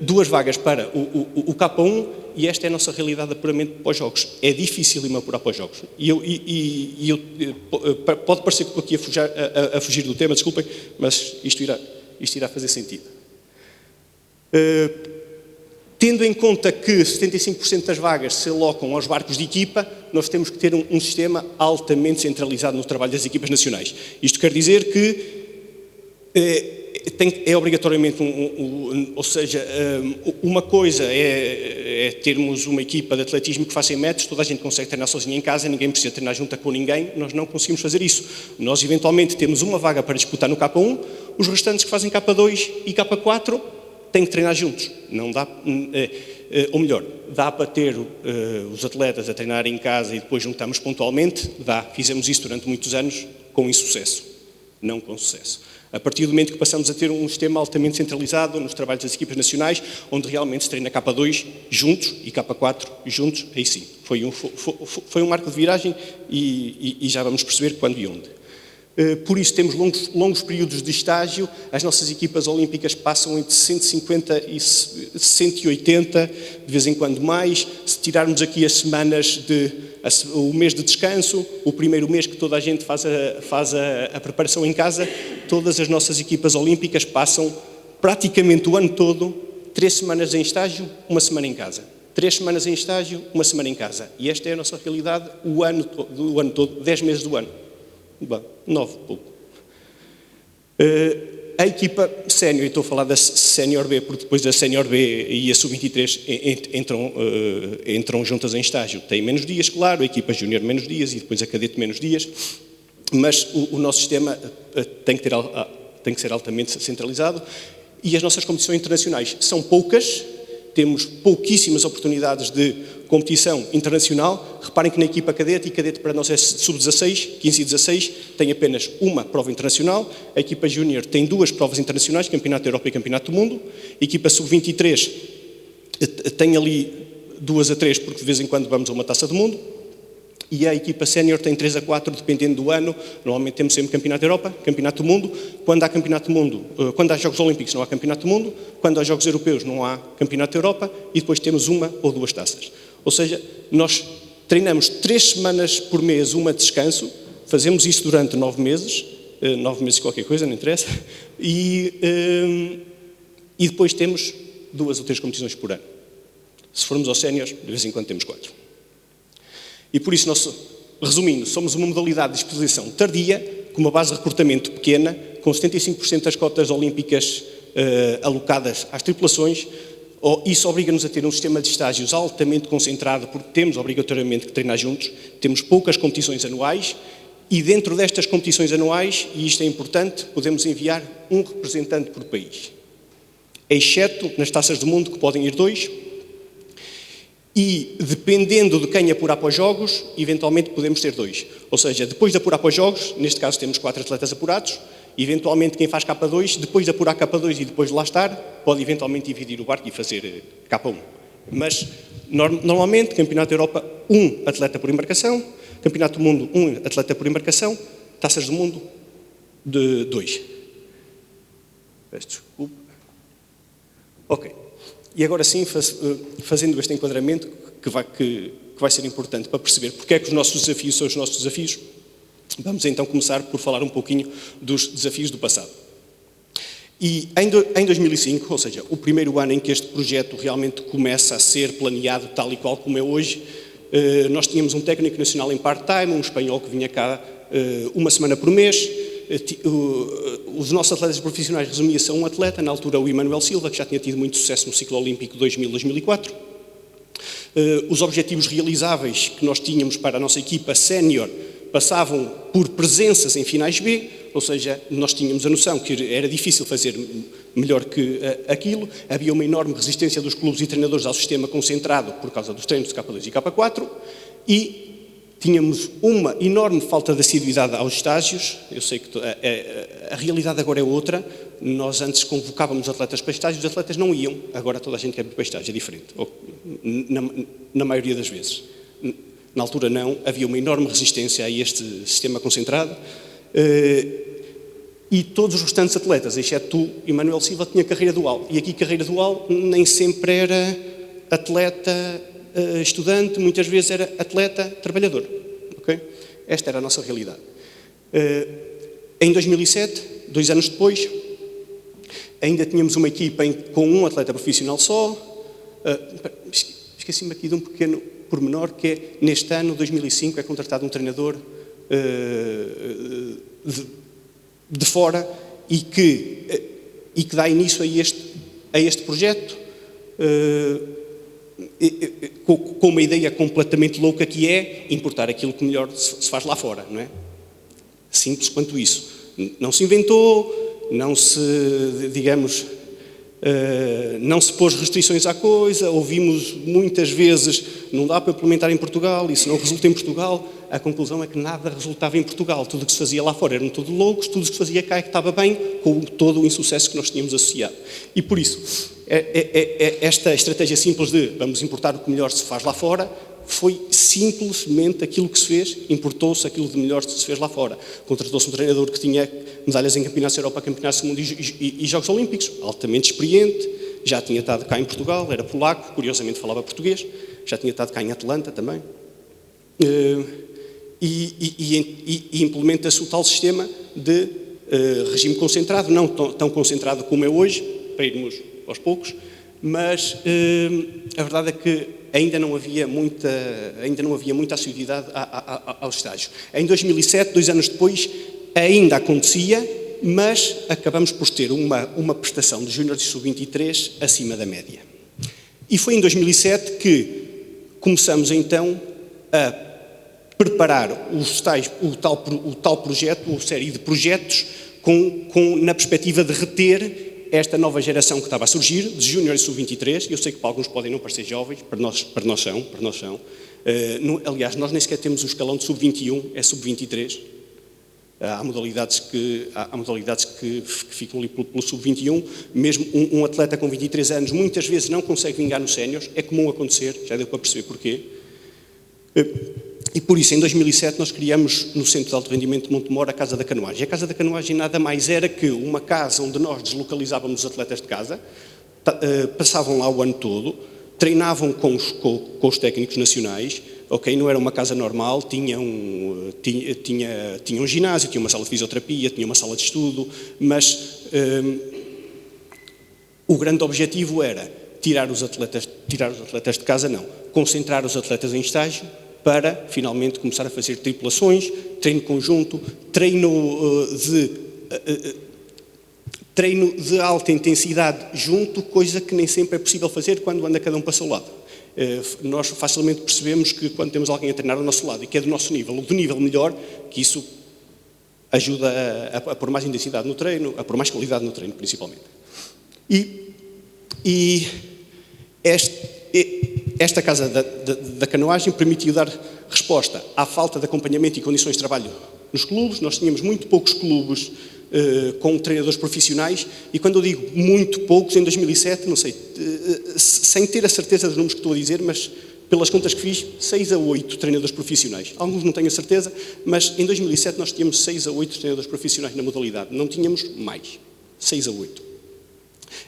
2 vagas para o K1, e esta é a nossa realidade de apuramento para os Jogos. É difícil apurar para os Jogos. Pode parecer que estou aqui a fugir do tema, desculpem, mas isto irá fazer sentido. Tendo em conta que 75% das vagas se alocam aos barcos de equipa, nós temos que ter um sistema altamente centralizado no trabalho das equipas nacionais. Isto quer dizer que é obrigatoriamente, ou seja, uma coisa é termos uma equipa de atletismo que faça 100 metros, toda a gente consegue treinar sozinha em casa, ninguém precisa treinar junto com ninguém, nós não conseguimos fazer isso. Nós, eventualmente, temos uma vaga para disputar no K1, os restantes que fazem K2 e K4 têm que treinar juntos. Não dá, ou melhor, dá para ter os atletas a treinar em casa e depois juntamos pontualmente, dá. Fizemos isso durante muitos anos com insucesso, não com sucesso. A partir do momento que passamos a ter um sistema altamente centralizado nos trabalhos das equipas nacionais, onde realmente se treina K2 juntos e K4 juntos, aí sim. Foi um marco de viragem e já vamos perceber quando e onde. Por isso temos longos períodos de estágio, as nossas equipas olímpicas passam entre 150 e 180, de vez em quando mais. Se tirarmos aqui as semanas o mês de descanso, o primeiro mês que toda a gente faz a preparação em casa, todas as nossas equipas olímpicas passam praticamente o ano todo, 3 semanas em estágio, 1 semana em casa. 3 semanas em estágio, 1 semana em casa. E esta é a nossa realidade o ano todo, 10 meses do ano. Bem, 9, pouco. A equipa sénior, e estou a falar da sénior B, porque depois da sénior B e a sub-23 entram juntas em estágio. Tem menos dias, claro, a equipa júnior menos dias e depois a cadete menos dias, mas o nosso sistema tem que ser altamente centralizado e as nossas competições internacionais são poucas, temos pouquíssimas oportunidades de competição internacional. Reparem que na equipa cadete, e cadete para nós é sub-16, 15 e 16, tem apenas uma prova internacional. A equipa júnior tem 2 provas internacionais, Campeonato da Europa e Campeonato do Mundo. A equipa sub-23 tem ali 2 a 3, porque de vez em quando vamos a uma taça do mundo. E a equipa sénior tem 3 a 4, dependendo do ano. Normalmente temos sempre Campeonato da Europa, Campeonato do Mundo. Quando há Campeonato do Mundo, quando há Jogos Olímpicos não há Campeonato do Mundo. Quando há Jogos Europeus não há Campeonato da Europa. E depois temos 1 ou 2 taças. Ou seja, nós treinamos 3 semanas por mês, uma de descanso. Fazemos isso durante 9 meses. 9 meses qualquer coisa, não interessa. E depois temos 2 ou 3 competições por ano. Se formos aos séniores, de vez em quando temos 4. E por isso, resumindo, somos uma modalidade de exposição tardia, com uma base de recrutamento pequena, com 75% das cotas olímpicas alocadas às tripulações. Isso obriga-nos a ter um sistema de estágios altamente concentrado, porque temos obrigatoriamente que treinar juntos, temos poucas competições anuais, e dentro destas competições anuais, e isto é importante, podemos enviar um representante por país, exceto nas taças do mundo, que podem ir 2, e dependendo de quem apurar para os jogos, eventualmente podemos ter 2. Ou seja, depois de apurar para os jogos, neste caso temos 4 atletas apurados, eventualmente quem faz K2, depois de apurar K2 e depois de lá estar, pode eventualmente dividir o barco e fazer K1. Mas, normalmente, Campeonato da Europa, 1 atleta por embarcação, Campeonato do Mundo, 1 atleta por embarcação, Taças do Mundo, de 2. Peço desculpa. Ok. E agora sim, fazendo este enquadramento, que vai ser importante para perceber porque é que os nossos desafios são os nossos desafios, vamos então começar por falar um pouquinho dos desafios do passado. E em 2005, ou seja, o primeiro ano em que este projeto realmente começa a ser planeado tal e qual como é hoje, nós tínhamos um técnico nacional em part-time, um espanhol que vinha cá uma semana por mês. Os nossos atletas profissionais resumia-se a um atleta, na altura o Emanuel Silva, que já tinha tido muito sucesso no ciclo olímpico 2000-2004. Os objetivos realizáveis que nós tínhamos para a nossa equipa sénior passavam por presenças em finais B, ou seja, nós tínhamos a noção que era difícil fazer melhor que aquilo, havia uma enorme resistência dos clubes e treinadores ao sistema concentrado por causa dos treinos de K2 e K4, e tínhamos uma enorme falta de assiduidade aos estágios. Eu sei que a realidade agora é outra. Nós antes convocávamos atletas para estágios, os atletas não iam, agora toda a gente quer ir para estágio, é diferente, na maioria das vezes. Na altura não, havia uma enorme resistência a este sistema concentrado, e todos os restantes atletas, exceto tu, Emanuel Silva, tinha carreira dual, e aqui carreira dual nem sempre era atleta estudante, muitas vezes era atleta trabalhador. Okay? Esta era a nossa realidade. Em 2007, 2 anos depois, ainda tínhamos uma equipa com um atleta profissional só. Esqueci-me aqui de um pequeno pormenor, que é, neste ano, 2005, é contratado um treinador de fora e que dá início a este projeto, com uma ideia completamente louca, que é importar aquilo que melhor se faz lá fora, não é? Simples quanto isso. Não se inventou, não se, digamos, não se pôs restrições à coisa, ouvimos muitas vezes, não dá para implementar em Portugal, e se não resulta em Portugal, a conclusão é que nada resultava em Portugal. Tudo o que se fazia lá fora eram todos loucos, tudo o que se fazia cá é que estava bem, com todo o insucesso que nós tínhamos associado. E por isso, esta estratégia simples de vamos importar o que melhor se faz lá fora, foi simplesmente aquilo que se fez, importou-se aquilo de melhor que se fez lá fora. Contratou-se um treinador que tinha medalhas em campeonatos da Europa, campeonatos do mundo e Jogos Olímpicos, altamente experiente, já tinha estado cá em Portugal, era polaco, curiosamente falava português, já tinha estado cá em Atlanta também, e implementa-se o tal sistema de regime concentrado, não tão concentrado como é hoje, para irmos aos poucos, mas a verdade é que ainda não havia muita assiduidade aos estágios. Em 2007, 2 anos depois, ainda acontecia, mas acabamos por ter uma prestação de júniores e sub-23 acima da média. E foi em 2007 que começamos então a preparar o tal projeto, ou série de projetos, na perspectiva de reter esta nova geração que estava a surgir, de júnior e sub-23. Eu sei que para alguns podem não parecer jovens, para nós são. Aliás, nós nem sequer temos um escalão de sub-21, é sub-23. Há modalidades que ficam ali pelo sub-21. Mesmo um atleta com 23 anos muitas vezes não consegue vingar nos séniores. É comum acontecer, já deu para perceber porquê. E por isso, em 2007, nós criamos no Centro de Alto Rendimento de Montemor a Casa da Canoagem. A Casa da Canoagem nada mais era que uma casa onde nós deslocalizávamos os atletas de casa, passavam lá o ano todo, treinavam com os técnicos nacionais, ok? Não era uma casa normal, tinha um ginásio, tinha uma sala de fisioterapia, tinha uma sala de estudo, mas o grande objetivo era tirar os atletas de casa, não, concentrar os atletas em estágio, para finalmente começar a fazer tripulações, treino conjunto, treino treino de alta intensidade junto, coisa que nem sempre é possível fazer quando anda cada um para o seu lado. Nós facilmente percebemos que quando temos alguém a treinar ao nosso lado e que é do nosso nível, ou do nível melhor, que isso ajuda a pôr mais intensidade no treino, a pôr mais qualidade no treino, principalmente. E esta casa da canoagem permitiu dar resposta à falta de acompanhamento e condições de trabalho nos clubes. Nós tínhamos muito poucos clubes com treinadores profissionais, e quando eu digo muito poucos, em 2007, não sei, sem ter a certeza dos números que estou a dizer, mas pelas contas que fiz, 6 a 8 treinadores profissionais. Alguns não tenho a certeza, mas em 2007 nós tínhamos 6 a 8 treinadores profissionais na modalidade. Não tínhamos mais. 6 a 8.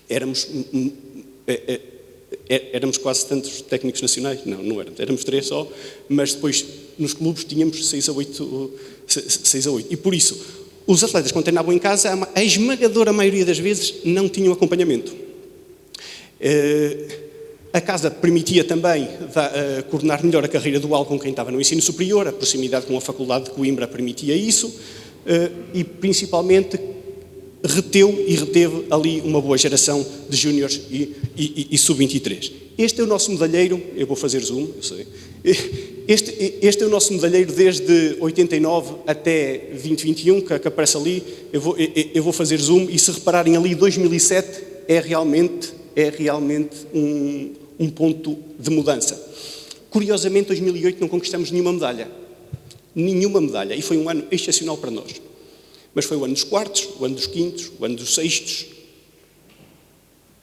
Éramos quase tantos técnicos nacionais? Não éramos. Éramos 3 só, mas depois nos clubes tínhamos 6 a 8. E por isso, os atletas, quando treinavam em casa, a esmagadora maioria das vezes não tinham acompanhamento. A casa permitia também coordenar melhor a carreira dual com quem estava no ensino superior, a proximidade com a Faculdade de Coimbra permitia isso, e principalmente reteu e reteve ali uma boa geração de júniores e sub-23. Este é o nosso medalheiro, eu vou fazer zoom, eu sei. Este é o nosso medalheiro desde 89 até 2021, que aparece ali. Eu vou fazer zoom, e se repararem ali, 2007 é realmente um ponto de mudança. Curiosamente, 2008 não conquistamos nenhuma medalha, e foi um ano excepcional para nós. Mas foi o ano dos quartos, o ano dos quintos, o ano dos sextos.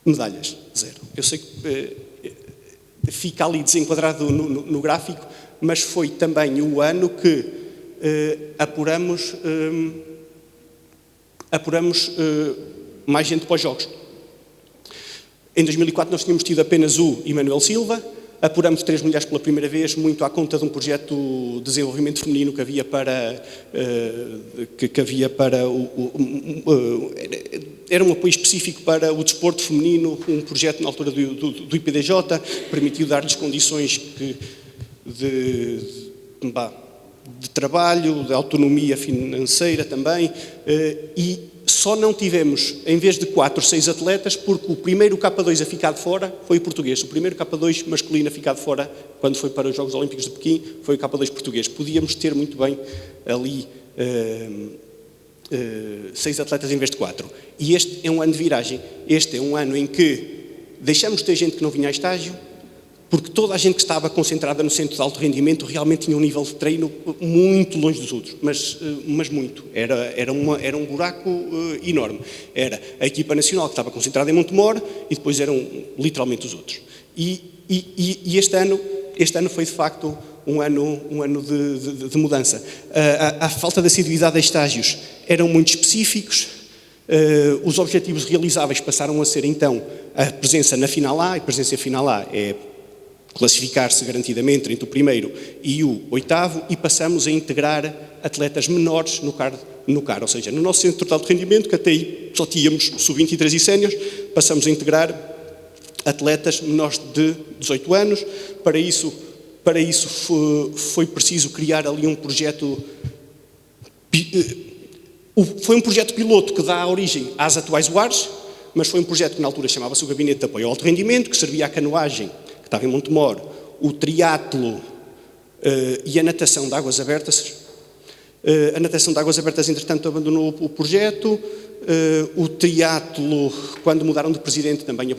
Medalhas, 0. Eu sei que fica ali desenquadrado no gráfico, mas foi também o ano que apuramos mais gente para os Jogos. Em 2004 nós tínhamos tido apenas o Emanuel Silva, apuramos 3 mulheres pela primeira vez, muito à conta de um projeto de desenvolvimento feminino que havia para era um apoio específico para o desporto feminino, um projeto na altura do IPDJ, permitiu dar-lhes condições de trabalho, de autonomia financeira também, e só não tivemos, em vez de 4, 6 atletas, porque o primeiro K2 a ficar de fora foi o português. O primeiro K2 masculino a ficar de fora, quando foi para os Jogos Olímpicos de Pequim, foi o K2 português. Podíamos ter muito bem ali 6 atletas em vez de 4. E este é um ano de viragem. Este é um ano em que deixamos de ter gente que não vinha a estágio, porque toda a gente que estava concentrada no centro de alto rendimento realmente tinha um nível de treino muito longe dos outros, mas muito. Era um buraco enorme. Era a equipa nacional que estava concentrada em Montemor e depois eram literalmente os outros. E este ano foi de facto um ano de mudança. A falta de assiduidade a estágios eram muito específicos. Os objetivos realizáveis passaram a ser então a presença na final A, e a presença em final A é classificar-se garantidamente entre o primeiro e o 8º, e passamos a integrar atletas menores no CAR, ou seja, no nosso centro de alto rendimento, que até aí só tínhamos sub-23 e séniores, passamos a integrar atletas menores de 18 anos. Para isso foi preciso criar ali um projeto, foi um projeto piloto que dá origem às atuais UARs, mas foi um projeto que na altura chamava-se o Gabinete de Apoio ao Alto Rendimento, que servia à canoagem, que estava em Montemor, o triatlo e a natação de águas abertas. A natação de águas abertas, entretanto, abandonou o projeto. O triatlo, quando mudaram de presidente, também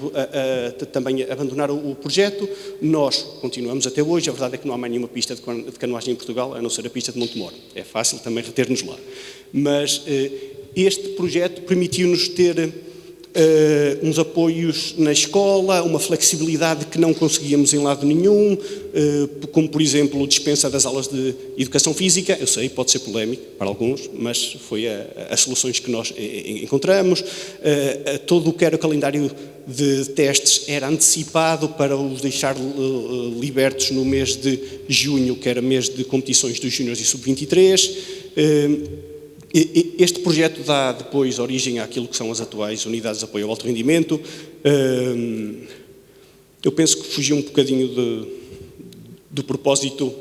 abandonaram o projeto. Nós continuamos até hoje. A verdade é que não há mais nenhuma pista de canoagem em Portugal, a não ser a pista de Montemor. É fácil também reter-nos lá. Mas este projeto permitiu-nos ter uns apoios na escola, uma flexibilidade que não conseguíamos em lado nenhum, como, por exemplo, dispensa das aulas de educação física. Eu sei, pode ser polémico para alguns, mas foi as soluções que nós encontramos. Todo o que era o calendário de testes era antecipado para os deixar libertos no mês de junho, que era mês de competições dos júniores e sub-23. Este projeto dá depois origem àquilo que são as atuais unidades de apoio ao alto rendimento. Eu penso que fugi um bocadinho do propósito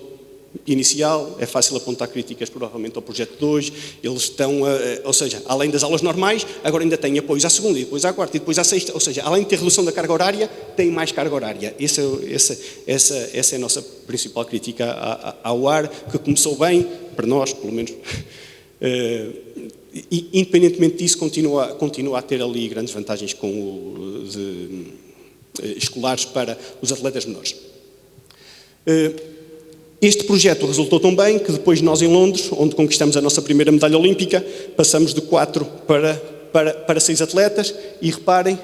inicial, é fácil apontar críticas provavelmente ao projeto de hoje, eles estão, ou seja, além das aulas normais, agora ainda têm apoios à segunda, e depois à quarta, e depois à sexta, ou seja, além de ter redução da carga horária, tem mais carga horária. Essa é a nossa principal crítica ao AR, que começou bem, para nós, pelo menos, e, independentemente disso, continua a ter ali grandes vantagens escolares para os atletas menores. Este projeto resultou tão bem que depois nós em Londres, onde conquistamos a nossa primeira medalha olímpica, passamos de 4 para 6 atletas e reparem,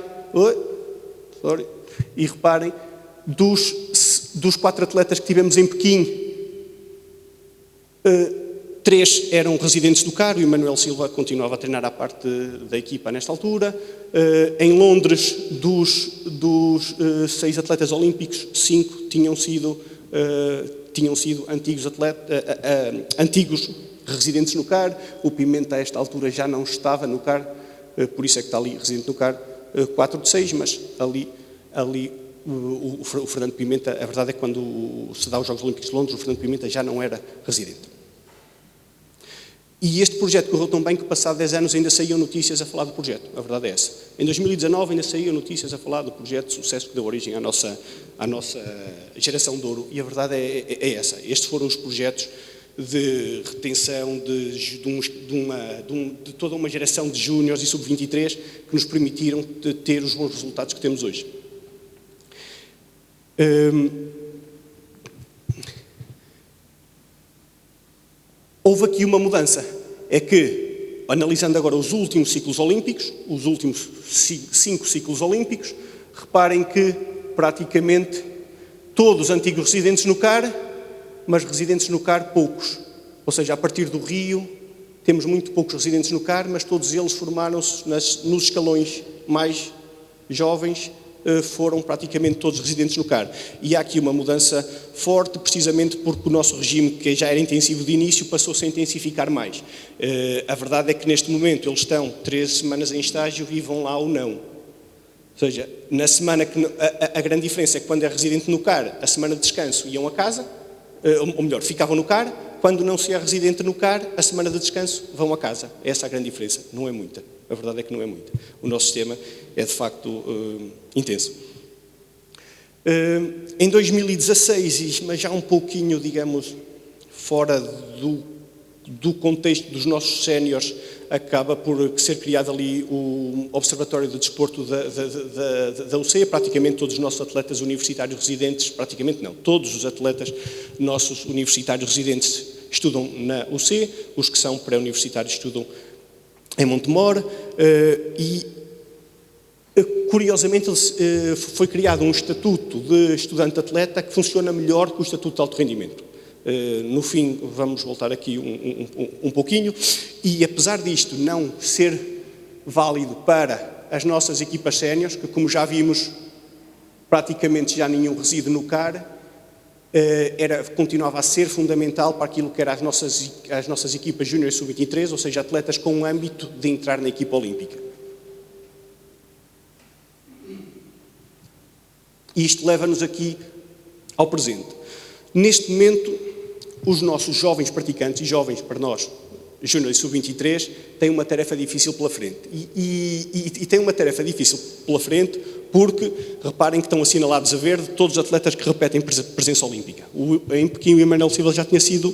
dos 4 atletas que tivemos em Pequim, 3 eram residentes do CAR, o Emanuel Silva continuava a treinar à parte da equipa nesta altura. Em Londres, dos 6 atletas olímpicos, 5 tinham sido antigos residentes no CAR. O Pimenta, a esta altura, já não estava no CAR, por isso é que está ali residente no CAR, 4 de 6, mas ali o Fernando Pimenta, a verdade é que quando se dá os Jogos Olímpicos de Londres, o Fernando Pimenta já não era residente. E este projeto correu tão bem que, passado 10 anos, ainda saíam notícias a falar do projeto. A verdade é essa. Em 2019 ainda saíam notícias a falar do projeto de sucesso que deu origem à nossa geração de ouro. E a verdade é essa. Estes foram os projetos de retenção de toda uma geração de júniores e sub-23 que nos permitiram ter os bons resultados que temos hoje. Houve aqui uma mudança, é que, analisando agora os últimos ciclos olímpicos, os últimos 5 ciclos olímpicos, reparem que praticamente todos os antigos residentes no CAR, mas residentes no CAR poucos. Ou seja, a partir do Rio, temos muito poucos residentes no CAR, mas todos eles formaram-se nos escalões mais jovens, foram praticamente todos residentes no CAR. E há aqui uma mudança forte, precisamente porque o nosso regime, que já era intensivo de início, passou-se a intensificar mais. A verdade é que neste momento eles estão 13 semanas em estágio e vão lá ou não. Ou seja, na semana que a grande diferença é que quando é residente no CAR, a semana de descanso iam a casa, ou melhor, ficavam no CAR, quando não se é residente no CAR, a semana de descanso vão a casa. Essa é a grande diferença, não é muita. A verdade é que não é muita. O nosso sistema é de facto intenso. Em 2016, mas já um pouquinho, digamos, fora do contexto dos nossos séniores, acaba por ser criado ali o Observatório de Desporto da UC. Praticamente todos os nossos atletas universitários residentes, praticamente não, todos os atletas nossos universitários residentes estudam na UC, os que são pré-universitários estudam em Montemor, e curiosamente foi criado um estatuto de estudante-atleta que funciona melhor que o estatuto de alto rendimento. No fim, vamos voltar aqui um pouquinho, e apesar disto não ser válido para as nossas equipas séniores, que como já vimos, praticamente já nenhum reside no CAR, continuava a ser fundamental para aquilo que eram as nossas equipas júnior e sub-23, ou seja, atletas com um âmbito de entrar na equipa olímpica. E isto leva-nos aqui ao presente. Neste momento, os nossos jovens praticantes, e jovens para nós, júnior e sub-23, têm uma tarefa difícil pela frente. E têm uma tarefa difícil pela frente porque, reparem que estão assinalados a verde todos os atletas que repetem presença olímpica. Em Pequim, o Emanuel Silva já tinha sido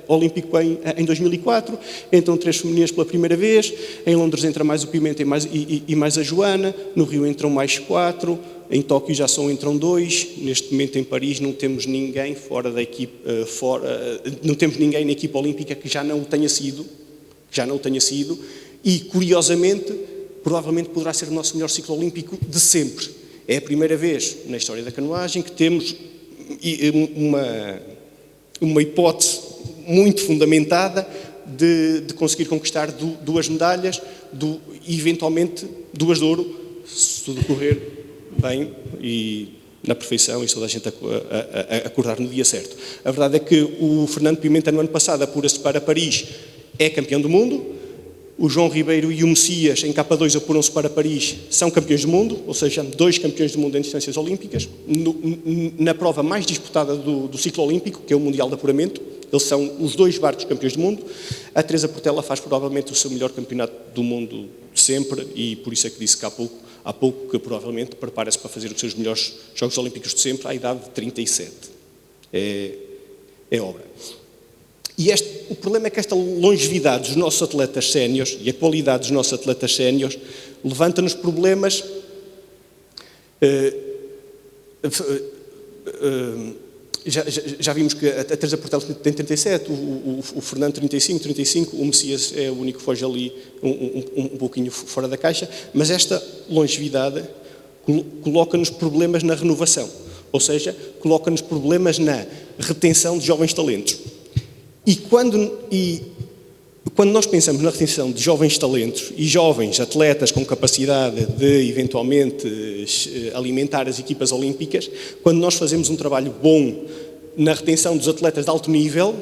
olímpico em 2004, entram 3 femininas pela primeira vez, em Londres entra mais o Pimenta e mais a Joana, no Rio entram mais 4, em Tóquio já entram 2, neste momento em Paris não temos ninguém fora da equipe, não temos ninguém na equipa olímpica que já não o tenha sido, e curiosamente, provavelmente poderá ser o nosso melhor ciclo olímpico de sempre. É a primeira vez na história da canoagem que temos uma hipótese muito fundamentada de conseguir conquistar 2 medalhas, e eventualmente 2 de ouro, se tudo correr bem e na perfeição, e toda a gente acordar no dia certo. A verdade é que o Fernando Pimenta, no ano passado, apura-se para Paris, é campeão do mundo, o João Ribeiro e o Messias, em K2, apuram-se para Paris, são campeões do mundo, ou seja, 2 campeões do mundo em distâncias olímpicas. Na prova mais disputada do ciclo olímpico, que é o Mundial de Apuramento, eles são os 2 barcos campeões do mundo. A Teresa Portela faz provavelmente o seu melhor campeonato do mundo de sempre, e por isso é que disse que há pouco que provavelmente prepara-se para fazer os seus melhores Jogos Olímpicos de sempre à idade de 37. É obra. E o problema é que esta longevidade dos nossos atletas séniores e a qualidade dos nossos atletas séniores levanta-nos problemas já vimos que a Teresa Portela tem 37, o Fernando 35, o Messias é o único que foge ali um pouquinho fora da caixa, mas esta longevidade coloca-nos problemas na renovação, ou seja, coloca-nos problemas na retenção de jovens talentos. E quando nós pensamos na retenção de jovens talentos e jovens atletas com capacidade de, eventualmente, alimentar as equipas olímpicas, quando nós fazemos um trabalho bom na retenção dos atletas de alto nível,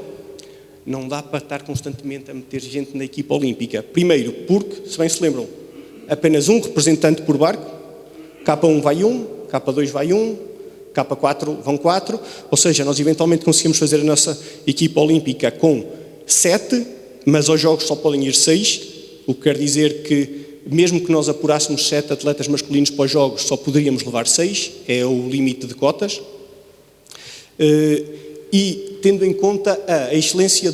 não dá para estar constantemente a meter gente na equipa olímpica. Primeiro, porque, se bem se lembram, apenas um representante por barco, K1 vai K2 vai K4 vão 4, ou seja, nós eventualmente conseguimos fazer a nossa equipa olímpica com 7, mas aos jogos só podem ir 6, o que quer dizer que, mesmo que nós apurássemos 7 atletas masculinos para os jogos, só poderíamos levar 6, é o limite de cotas. E, tendo em conta a excelência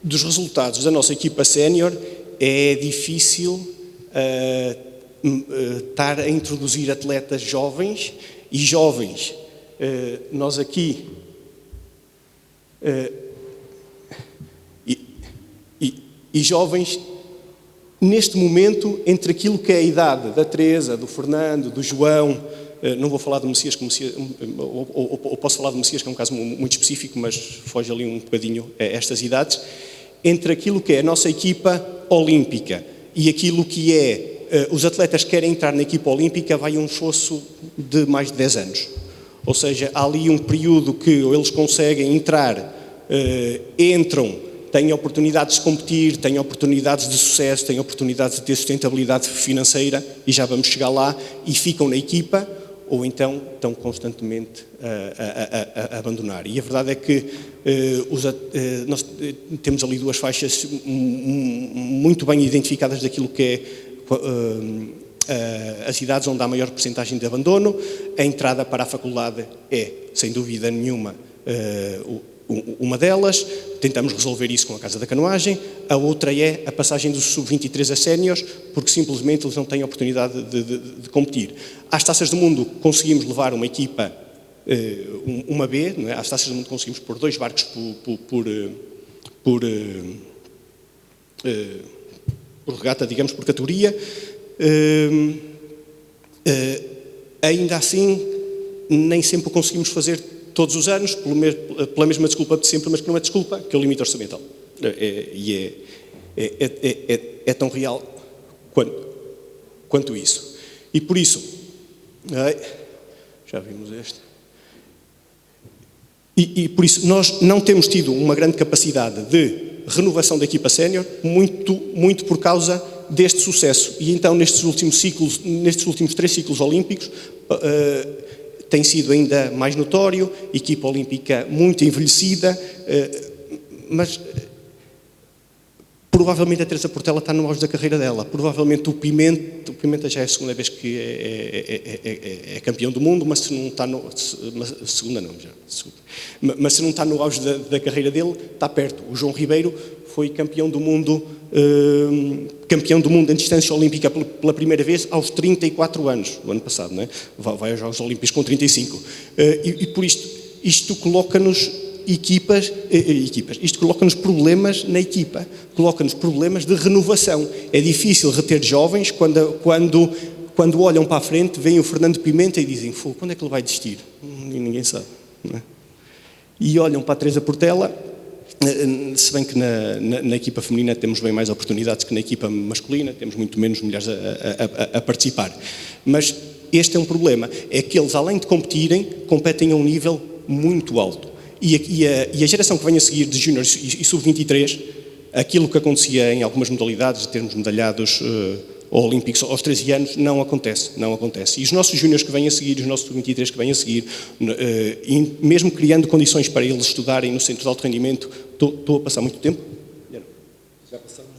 dos resultados da nossa equipa sénior, é difícil estar a introduzir atletas jovens e jovens. Nós aqui... E jovens, neste momento, entre aquilo que é a idade da Teresa, do Fernando, do João, não vou falar do Messias, ou posso falar do Messias, que é um caso muito específico, mas foge ali um bocadinho a estas idades, entre aquilo que é a nossa equipa olímpica e aquilo que é os atletas que querem entrar na equipa olímpica, vai um fosso de mais de 10 anos. Ou seja, há ali um período que eles conseguem entrar, entram, têm oportunidades de competir, têm oportunidades de sucesso, têm oportunidades de ter sustentabilidade financeira, e já vamos chegar lá, e ficam na equipa, ou então estão constantemente a abandonar. E a verdade é que nós temos ali 2 faixas muito bem identificadas daquilo que é as idades onde há maior percentagem de abandono. A entrada para a faculdade é, sem dúvida nenhuma, uma delas. Tentamos resolver isso com a Casa da Canoagem. A outra é a passagem dos sub-23 a séniores, porque simplesmente eles não têm oportunidade de competir. Às Taças do Mundo conseguimos levar uma equipa, uma B, não é? Às Taças do Mundo conseguimos pôr 2 barcos por regata, digamos, por categoria. Ainda assim, nem sempre o conseguimos fazer todos os anos, pela mesma desculpa de sempre, mas que não é desculpa, que é o limite orçamental. É tão real quanto isso. E por isso, já vimos este, e por isso nós não temos tido uma grande capacidade de renovação da equipa sénior, muito por causa deste sucesso. E então, nestes últimos 3 ciclos olímpicos, tem sido ainda mais notório, equipa olímpica muito envelhecida, mas provavelmente a Teresa Portela está no auge da carreira dela, provavelmente o Pimenta já é a segunda vez que é campeão do mundo, mas se não está segunda não, já, desculpa. Mas se não está no auge da carreira dele, está perto. O João Ribeiro foi campeão do mundo em distância olímpica pela primeira vez aos 34 anos, no ano passado, não é? Vai aos Jogos Olímpicos com 35. E por isto coloca-nos isto coloca-nos problemas na equipa, coloca-nos problemas de renovação. É difícil reter jovens quando olham para a frente, veem o Fernando Pimenta e dizem: quando é que ele vai desistir? E ninguém sabe, não é? E olham para a Teresa Portela, se bem que na equipa feminina temos bem mais oportunidades que na equipa masculina, temos muito menos mulheres a participar. Mas este é um problema, é que eles, além de competirem, competem a um nível muito alto. E a geração que vem a seguir de júniores e sub-23 Aquilo que acontecia em algumas modalidades, de termos medalhados olímpicos aos 13 anos, não acontece. E os nossos júniores que vêm a seguir, os nossos 23 que vêm a seguir, mesmo criando condições para eles estudarem no centro de alto rendimento, estou a passar muito tempo? Já passamos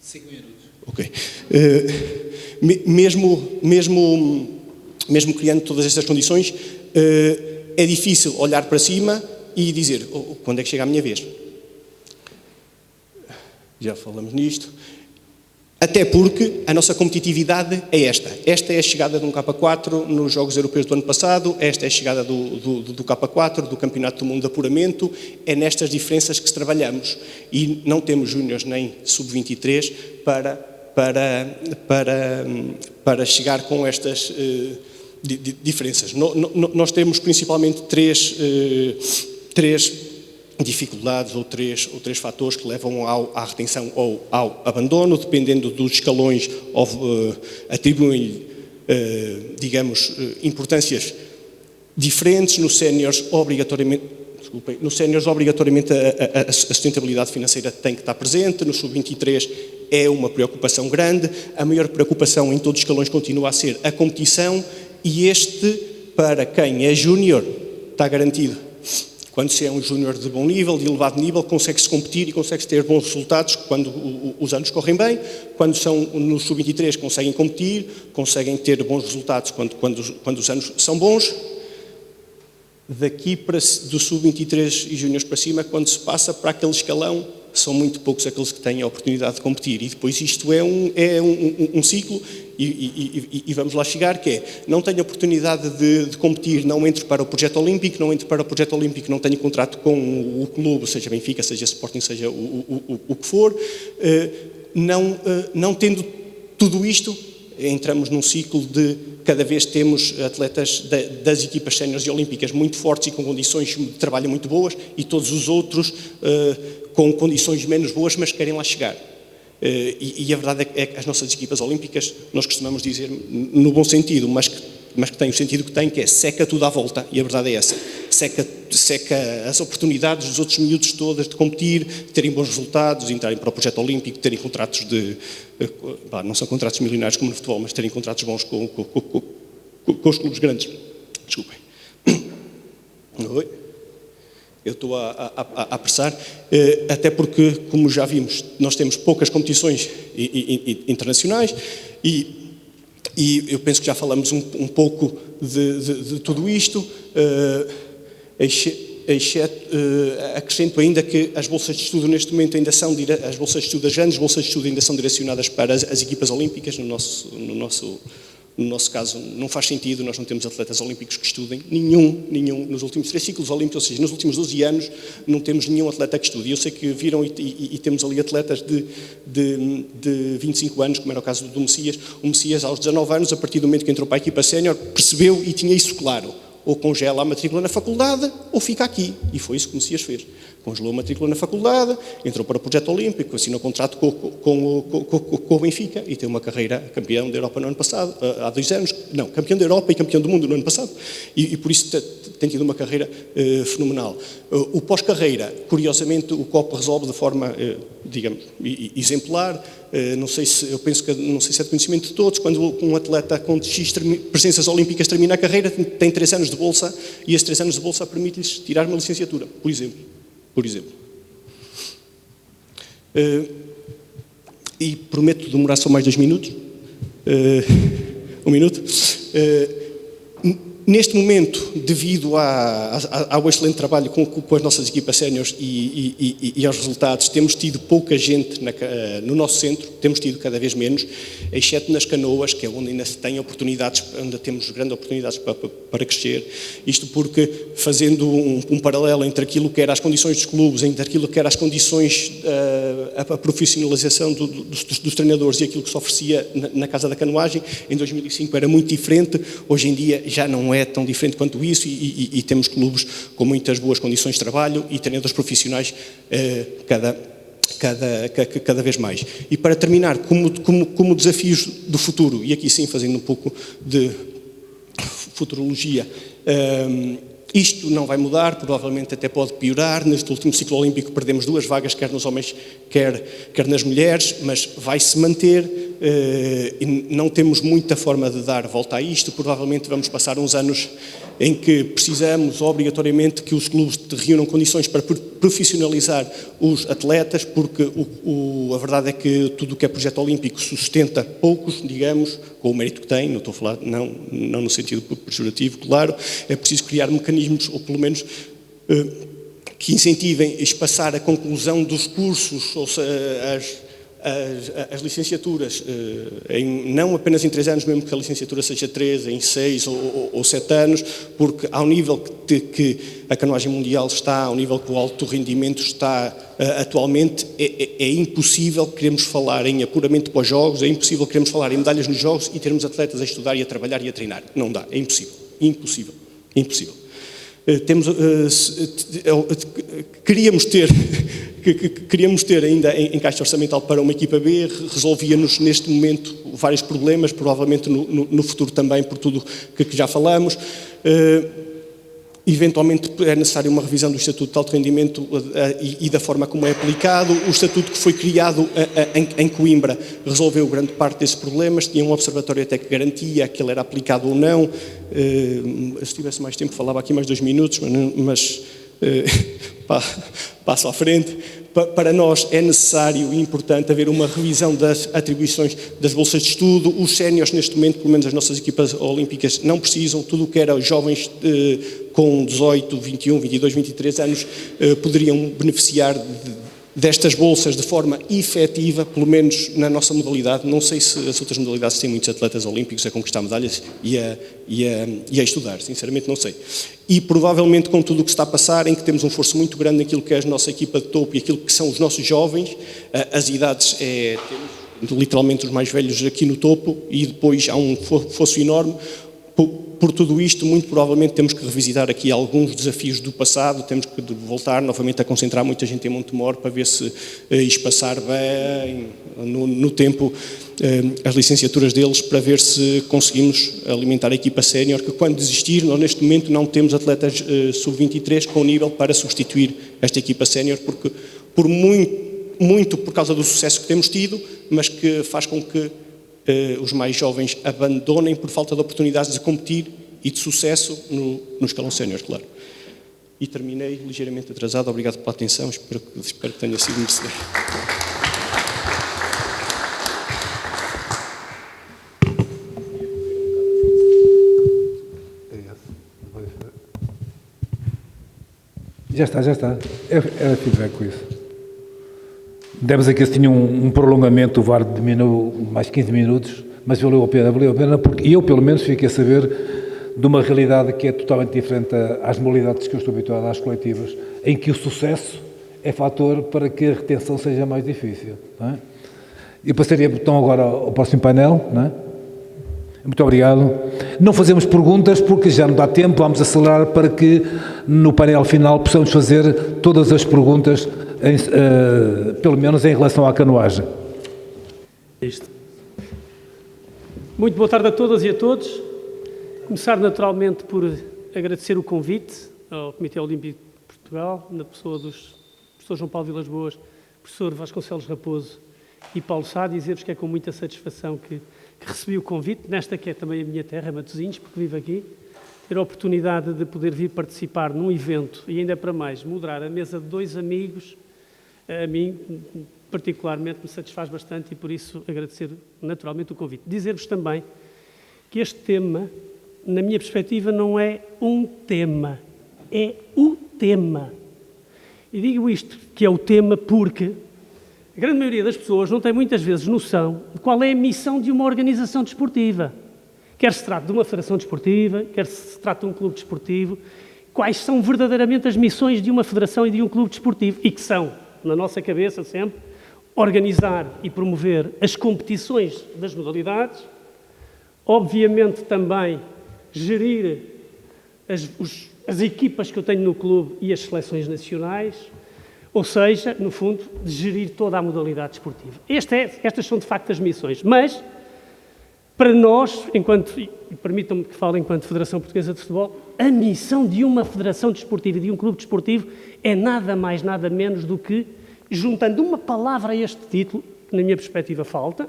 5 minutos. Ok. Mesmo criando todas estas condições, é difícil olhar para cima e dizer, quando é que chega a minha vez? Já falamos nisto. Até porque a nossa competitividade é esta. Esta é a chegada de um K4 nos Jogos Europeus do ano passado, esta é a chegada do K4, do Campeonato do Mundo de Apuramento, é nestas diferenças que trabalhamos. E não temos júniores nem sub-23 para chegar com estas diferenças. Nós temos principalmente três dificuldades ou três fatores que levam à retenção ou ao abandono, dependendo dos escalões, atribuem-lhe, digamos, importâncias diferentes. Nos séniores, obrigatoriamente, a sustentabilidade financeira tem que estar presente. No sub-23 é uma preocupação grande. A maior preocupação em todos os escalões continua a ser a competição, e para quem é júnior, está garantido. Quando se é um júnior de bom nível, de elevado nível, consegue-se competir e consegue-se ter bons resultados quando os anos correm bem. Quando são no sub-23, conseguem competir, conseguem ter bons resultados quando os anos são bons. Daqui do sub-23 e júniores para cima, quando se passa para aquele escalão, são muito poucos aqueles que têm a oportunidade de competir. E depois isto é um ciclo, e vamos lá chegar, que é, não tenho oportunidade de competir, não entro para o projeto olímpico, não tenho contrato com o clube, seja Benfica, seja Sporting, seja o que for. Não tendo tudo isto, entramos num ciclo de cada vez temos atletas das equipas séniores e olímpicas muito fortes e com condições de trabalho muito boas, e todos os outros com condições menos boas, mas querem lá chegar. E a verdade é que as nossas equipas olímpicas, nós costumamos dizer no bom sentido, mas que tem o sentido que tem, que é seca tudo à volta, e a verdade é essa. Seca as oportunidades dos outros miúdos todas de competir, de terem bons resultados, de entrarem para o projeto olímpico, de terem contratos não são contratos milionários como no futebol, mas terem contratos bons com os clubes grandes. Desculpem. Oi. Eu estou a apressar, até porque, como já vimos, nós temos poucas competições internacionais e eu penso que já falamos um pouco de tudo isto, acrescento ainda que as bolsas de estudo neste momento ainda são, as bolsas de estudo, as grandes bolsas de estudo ainda são direcionadas para as equipas olímpicas. No nosso caso, não faz sentido, nós não temos atletas olímpicos que estudem, nenhum, nos últimos 3 ciclos olímpicos, ou seja, nos últimos 12 anos, não temos nenhum atleta que estude. Eu sei que viram e temos ali atletas de 25 anos, como era o caso do Messias. O Messias, aos 19 anos, a partir do momento que entrou para a equipa sénior, percebeu e tinha isso claro. Ou congela a matrícula na faculdade, ou fica aqui. E foi isso que o Messias fez. Congelou a matrícula na faculdade, entrou para o projeto olímpico, assinou contrato com o Benfica e tem uma carreira campeão da Europa no ano passado, há 2 anos. Não, campeão da Europa e campeão do mundo no ano passado. E por isso tem tido uma carreira fenomenal. O pós-carreira, curiosamente, o COP resolve de forma, digamos, exemplar. Não sei se é de conhecimento de todos, quando um atleta com X presenças olímpicas termina a carreira, tem 3 anos de bolsa, e esses 3 anos de bolsa permite-lhes tirar uma licenciatura, por exemplo. E prometo demorar só mais 2 minutos. 1 minuto. Neste momento, devido ao excelente trabalho com as nossas equipas séniores e aos resultados, temos tido pouca gente no nosso centro, temos tido cada vez menos, exceto nas canoas, que é onde ainda se tem oportunidades, onde temos grandes oportunidades para crescer. Isto porque, fazendo um paralelo entre aquilo que eram as condições dos clubes, entre aquilo que eram as condições, a profissionalização dos treinadores e aquilo que se oferecia na Casa da Canoagem, em 2005 era muito diferente, hoje em dia já não é tão diferente quanto isso, e temos clubes com muitas boas condições de trabalho e treinadores profissionais cada vez mais. E para terminar, como desafios do futuro, e aqui sim fazendo um pouco de futurologia, Isto não vai mudar, provavelmente até pode piorar. Neste último ciclo olímpico perdemos 2 vagas, quer nos homens, quer nas mulheres, mas vai-se manter. E não temos muita forma de dar volta a isto. Provavelmente vamos passar uns anos em que precisamos obrigatoriamente que os clubes reúnam condições para profissionalizar os atletas, porque a verdade é que tudo o que é projeto olímpico sustenta poucos, digamos, com o mérito que tem, não estou a falar, não no sentido pejorativo, claro, é preciso criar mecanismos, ou pelo menos que incentivem espaçar a conclusão dos cursos, ou seja, as licenciaturas, não apenas em 3 anos, mesmo que a licenciatura seja 3, em 6 ou 7 anos, porque ao nível que a canoagem mundial está, ao nível que o alto rendimento está atualmente, é impossível queremos falar em apuramento para os jogos, é impossível queremos falar em medalhas nos jogos e termos atletas a estudar e a trabalhar e a treinar. Não dá, é impossível, impossível, impossível. Queríamos ter ainda em caixa orçamental para uma equipa B, resolvia-nos neste momento vários problemas, provavelmente no futuro também, por tudo que já falamos. Eventualmente é necessária uma revisão do Estatuto de Alto Rendimento e da forma como é aplicado. O Estatuto que foi criado em Coimbra resolveu grande parte desses problemas, tinha um observatório até que garantia que ele era aplicado ou não. Se tivesse mais tempo falava aqui mais 2 minutos, mas passo à frente. Para nós é necessário e importante haver uma revisão das atribuições das bolsas de estudo. Os séniores, neste momento, pelo menos as nossas equipas olímpicas, não precisam. Tudo o que era jovens com 18, 21, 22, 23 anos poderiam beneficiar destas bolsas de forma efetiva, pelo menos na nossa modalidade. Não sei se as outras modalidades têm muitos atletas olímpicos a conquistar medalhas e a estudar, sinceramente não sei. E provavelmente com tudo o que está a passar, em que temos um esforço muito grande naquilo que é a nossa equipa de topo e aquilo que são os nossos jovens, as idades temos literalmente os mais velhos aqui no topo e depois há um fosso enorme. Por tudo isto, muito provavelmente temos que revisitar aqui alguns desafios do passado, temos que voltar novamente a concentrar muita gente em Montemor para ver se espaçar bem no tempo as licenciaturas deles, para ver se conseguimos alimentar a equipa sénior, que quando desistir, nós neste momento não temos atletas sub-23 com nível para substituir esta equipa sénior, porque muito por causa do sucesso que temos tido, mas que faz com que os mais jovens abandonem por falta de oportunidades de competir e de sucesso no escalão sénior, claro. E terminei ligeiramente atrasado, obrigado pela atenção, espero que tenha sido merecedor. Já está. Era feedback com isso. Demos aqui, se tinha um prolongamento, o VAR diminuiu mais 15 minutos, mas valeu a pena, porque eu, pelo menos, fiquei a saber de uma realidade que é totalmente diferente às modalidades que eu estou habituado, às coletivas, em que o sucesso é fator para que a retenção seja mais difícil. Não é? E passaria então agora ao próximo painel. Não é? Muito obrigado. Não fazemos perguntas porque já não dá tempo, vamos acelerar para que no painel final possamos fazer todas as perguntas, pelo menos em relação à canoagem. Muito boa tarde a todas e a todos. Começar naturalmente por agradecer o convite ao Comitê Olímpico de Portugal, na pessoa dos professor João Paulo Vilas Boas, professor Vasconcelos Raposo e Paulo Sá, dizer-vos que é com muita satisfação que recebi o convite, nesta que é também a minha terra, Matosinhos, porque vivo aqui, ter a oportunidade de poder vir participar num evento e ainda para mais moderar a mesa de 2 amigos, a mim particularmente me satisfaz bastante e por isso agradecer naturalmente o convite. Dizer-vos também que este tema, na minha perspectiva, não é um tema, é o tema. E digo isto, que é o tema, porque a grande maioria das pessoas não tem muitas vezes noção de qual é a missão de uma organização desportiva. Quer se trate de uma federação desportiva, quer se trate de um clube desportivo, quais são verdadeiramente as missões de uma federação e de um clube desportivo, e que são, na nossa cabeça sempre, organizar e promover as competições das modalidades, obviamente também gerir as equipas que eu tenho no clube e as seleções nacionais, ou seja, no fundo, de gerir toda a modalidade desportiva. Estas são de facto as missões, mas Para nós, e permitam-me que fale enquanto Federação Portuguesa de Futebol, a missão de uma federação desportiva e de um clube desportivo é nada mais, nada menos do que, juntando uma palavra a este título, que na minha perspectiva falta,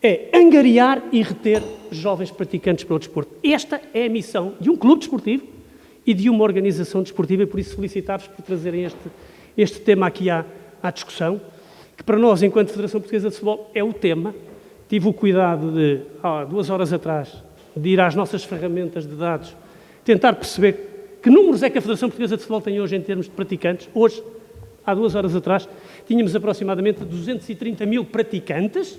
é angariar e reter jovens praticantes para o desporto. Esta é a missão de um clube desportivo e de uma organização desportiva, e por isso felicitar-vos por trazerem este tema aqui à discussão, que para nós, enquanto Federação Portuguesa de Futebol, é o tema. Tive o cuidado de, há 2 horas atrás, de ir às nossas ferramentas de dados, tentar perceber que números é que a Federação Portuguesa de Futebol tem hoje em termos de praticantes. Hoje, há 2 horas atrás, tínhamos aproximadamente 230 mil praticantes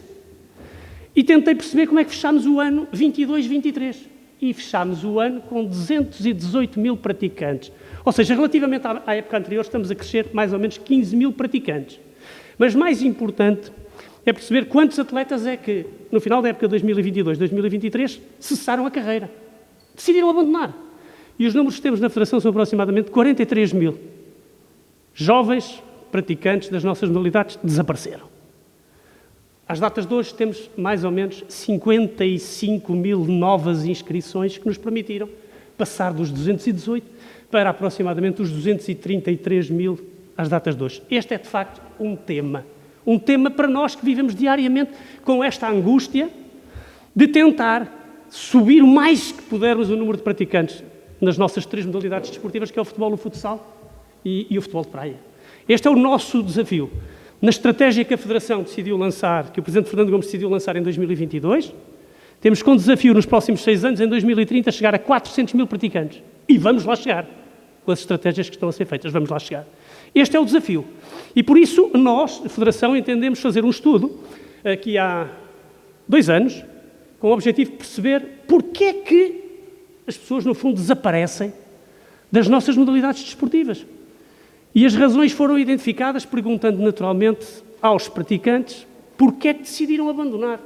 e tentei perceber como é que fechámos o ano 22-23. E fechámos o ano com 218 mil praticantes. Ou seja, relativamente à época anterior, estamos a crescer mais ou menos 15 mil praticantes. Mas mais importante é perceber quantos atletas é que, no final da época 2022-2023, cessaram a carreira. Decidiram abandonar. E os números que temos na Federação são aproximadamente 43 mil. Jovens praticantes das nossas modalidades desapareceram. Às datas de hoje temos mais ou menos 55 mil novas inscrições que nos permitiram passar dos 218 para aproximadamente os 233 mil às datas de hoje. Este é, de facto, um tema para nós que vivemos diariamente com esta angústia de tentar subir o mais que pudermos o número de praticantes nas nossas 3 modalidades desportivas, que é o futebol, o futsal e o futebol de praia. Este é o nosso desafio. Na estratégia que a Federação decidiu lançar, que o Presidente Fernando Gomes decidiu lançar em 2022, temos como desafio nos próximos 6 anos, em 2030, chegar a 400 mil praticantes. E vamos lá chegar. Com as estratégias que estão a ser feitas, vamos lá chegar. Este é o desafio. E por isso, nós, a Federação, entendemos fazer um estudo, aqui há 2 anos, com o objetivo de perceber porque é que as pessoas, no fundo, desaparecem das nossas modalidades desportivas. E as razões foram identificadas perguntando naturalmente aos praticantes porque é que decidiram abandonar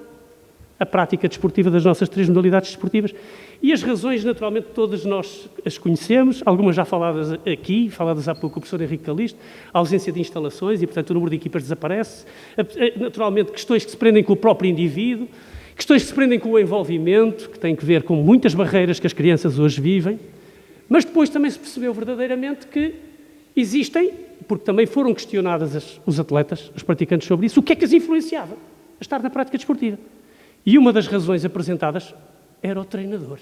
a prática desportiva das nossas 3 modalidades desportivas. E as razões, naturalmente, todas nós as conhecemos, algumas já faladas aqui, faladas há pouco o professor Henrique Calisto, a ausência de instalações e, portanto, o número de equipas desaparece, naturalmente, questões que se prendem com o próprio indivíduo, questões que se prendem com o envolvimento, que têm que ver com muitas barreiras que as crianças hoje vivem, mas depois também se percebeu verdadeiramente que existem, porque também foram questionadas os atletas, os praticantes sobre isso, o que é que as influenciava a estar na prática desportiva. E uma das razões apresentadas era o treinador.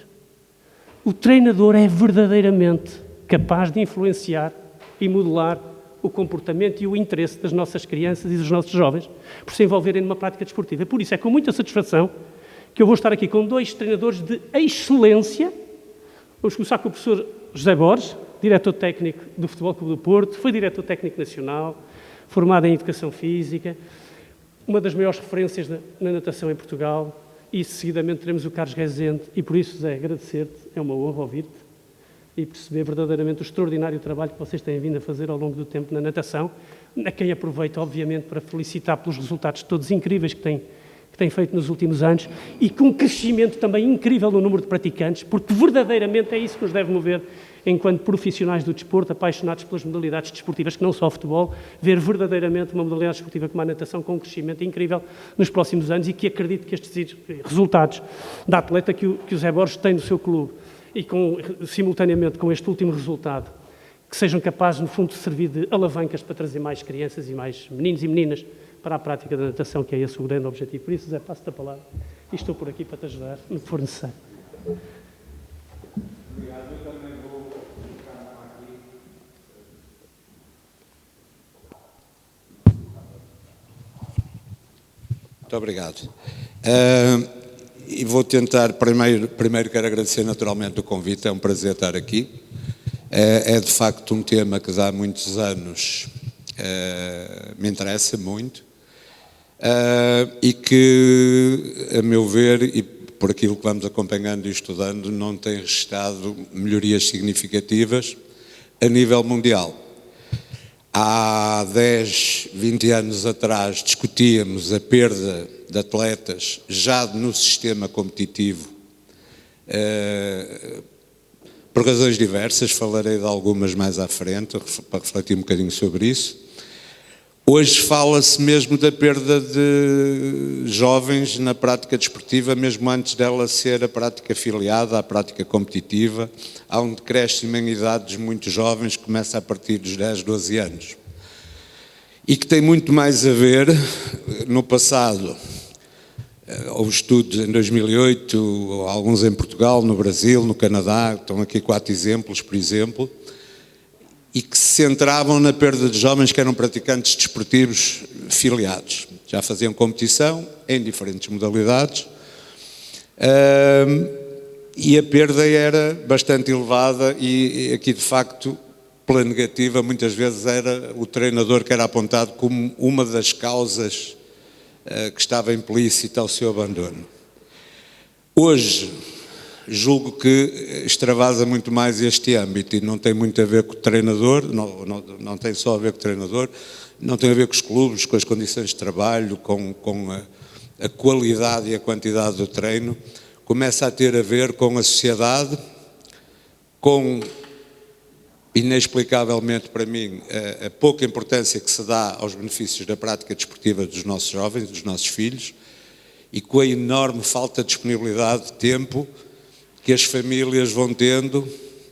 O treinador é verdadeiramente capaz de influenciar e modelar o comportamento e o interesse das nossas crianças e dos nossos jovens por se envolverem numa prática desportiva. Por isso é com muita satisfação que eu vou estar aqui com 2 treinadores de excelência. Vamos começar com o professor José Borges, diretor técnico do Futebol Clube do Porto, foi diretor técnico nacional, formado em Educação Física, uma das maiores referências na natação em Portugal, e seguidamente teremos o Carlos Rezende, e por isso, José, agradecer-te, é uma honra ouvir-te e perceber verdadeiramente o extraordinário trabalho que vocês têm vindo a fazer ao longo do tempo na natação, a quem aproveito, obviamente, para felicitar pelos resultados todos incríveis que têm feito nos últimos anos e com um crescimento também incrível no número de praticantes, porque verdadeiramente é isso que nos deve mover enquanto profissionais do desporto, apaixonados pelas modalidades desportivas, que não só o futebol, ver verdadeiramente uma modalidade desportiva como a natação com um crescimento incrível nos próximos anos e que acredito que estes resultados da atleta que o Zé Borges tem no seu clube e simultaneamente com este último resultado, que sejam capazes, no fundo, de servir de alavancas para trazer mais crianças e mais meninos e meninas para a prática da natação, que é esse o grande objetivo. Por isso, Zé, passo-te a palavra e estou por aqui para te ajudar, no que for necessário. Obrigado. Eu também vou colocar a mão aqui. Muito obrigado. E vou tentar, primeiro quero agradecer naturalmente o convite, é um prazer estar aqui. É de facto um tema que há muitos anos me interessa muito e que, a meu ver, e por aquilo que vamos acompanhando e estudando, não tem registrado melhorias significativas a nível mundial. Há 10, 20 anos atrás discutíamos a perda de atletas já no sistema competitivo, por razões diversas, falarei de algumas mais à frente, para refletir um bocadinho sobre isso. Hoje fala-se mesmo da perda de jovens na prática desportiva, mesmo antes dela ser a prática afiliada, a prática competitiva. Há um decréscimo em idades muito jovens, que começa a partir dos 10, 12 anos. E que tem muito mais a ver, no passado, houve estudos em 2008, alguns em Portugal, no Brasil, no Canadá, estão aqui 4 exemplos, por exemplo, e que se centravam na perda de jovens que eram praticantes desportivos filiados. Já faziam competição em diferentes modalidades e a perda era bastante elevada e aqui, de facto, pela negativa, muitas vezes era o treinador que era apontado como uma das causas que estava implícita ao seu abandono. Hoje, julgo que extravasa muito mais este âmbito e não tem muito a ver com o treinador, não tem só a ver com o treinador, não tem a ver com os clubes, com as condições de trabalho, com a qualidade e a quantidade do treino, começa a ter a ver com a sociedade, com, inexplicavelmente para mim, a pouca importância que se dá aos benefícios da prática desportiva dos nossos jovens, dos nossos filhos, e com a enorme falta de disponibilidade de tempo que as famílias vão tendo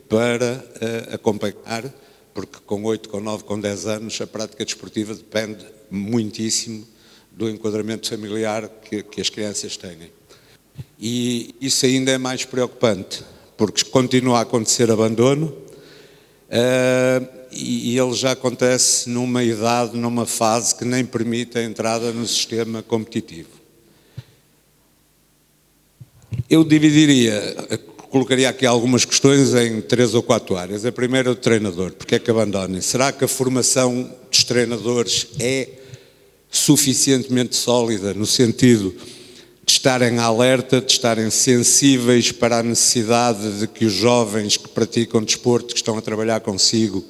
para acompanhar, porque com 8, com 9, com 10 anos a prática desportiva depende muitíssimo do enquadramento familiar que as crianças têm. E isso ainda é mais preocupante, porque continua a acontecer abandono e ele já acontece numa idade, numa fase que nem permite a entrada no sistema competitivo. Eu colocaria aqui algumas questões em 3 ou 4 áreas. A primeira é o treinador. Porque é que abandonem? Será que a formação dos treinadores é suficientemente sólida no sentido de estarem alerta, de estarem sensíveis para a necessidade de que os jovens que praticam desporto, que estão a trabalhar consigo,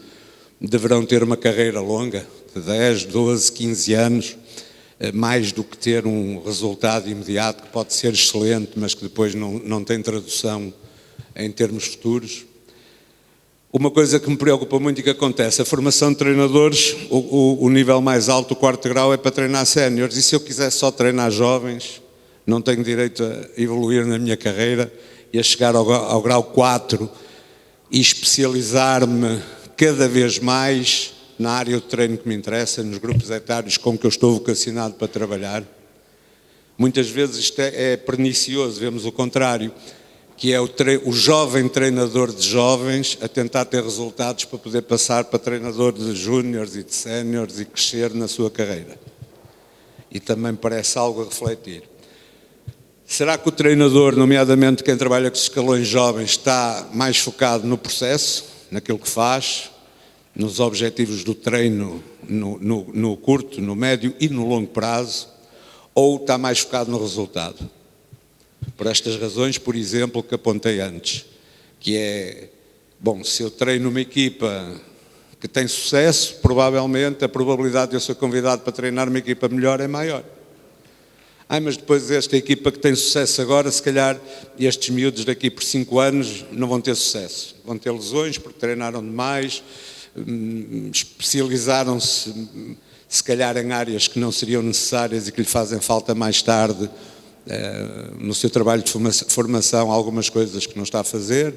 deverão ter uma carreira longa, de 10, 12, 15 anos, mais do que ter um resultado imediato que pode ser excelente, mas que depois não tem tradução em termos futuros. Uma coisa que me preocupa muito e que acontece, a formação de treinadores, o nível mais alto, o 4º grau, é para treinar séniores, e se eu quiser só treinar jovens, não tenho direito a evoluir na minha carreira e a chegar ao grau 4 e especializar-me cada vez mais na área do treino que me interessa, nos grupos etários com que eu estou vocacionado para trabalhar. Muitas vezes isto é pernicioso, vemos o contrário, que é o jovem treinador de jovens a tentar ter resultados para poder passar para treinador de júniores e de séniores e crescer na sua carreira. E também parece algo a refletir. Será que o treinador, nomeadamente quem trabalha com os escalões jovens, está mais focado no processo, naquilo que faz, nos objetivos do treino no curto, no médio e no longo prazo, ou está mais focado no resultado? Por estas razões, por exemplo, que apontei antes, que é, bom, se eu treino uma equipa que tem sucesso, provavelmente a probabilidade de eu ser convidado para treinar uma equipa melhor é maior. Mas depois esta equipa que tem sucesso agora, se calhar estes miúdos daqui por 5 anos não vão ter sucesso. Vão ter lesões porque treinaram demais, especializaram-se se calhar em áreas que não seriam necessárias e que lhe fazem falta mais tarde no seu trabalho de formação, algumas coisas que não está a fazer.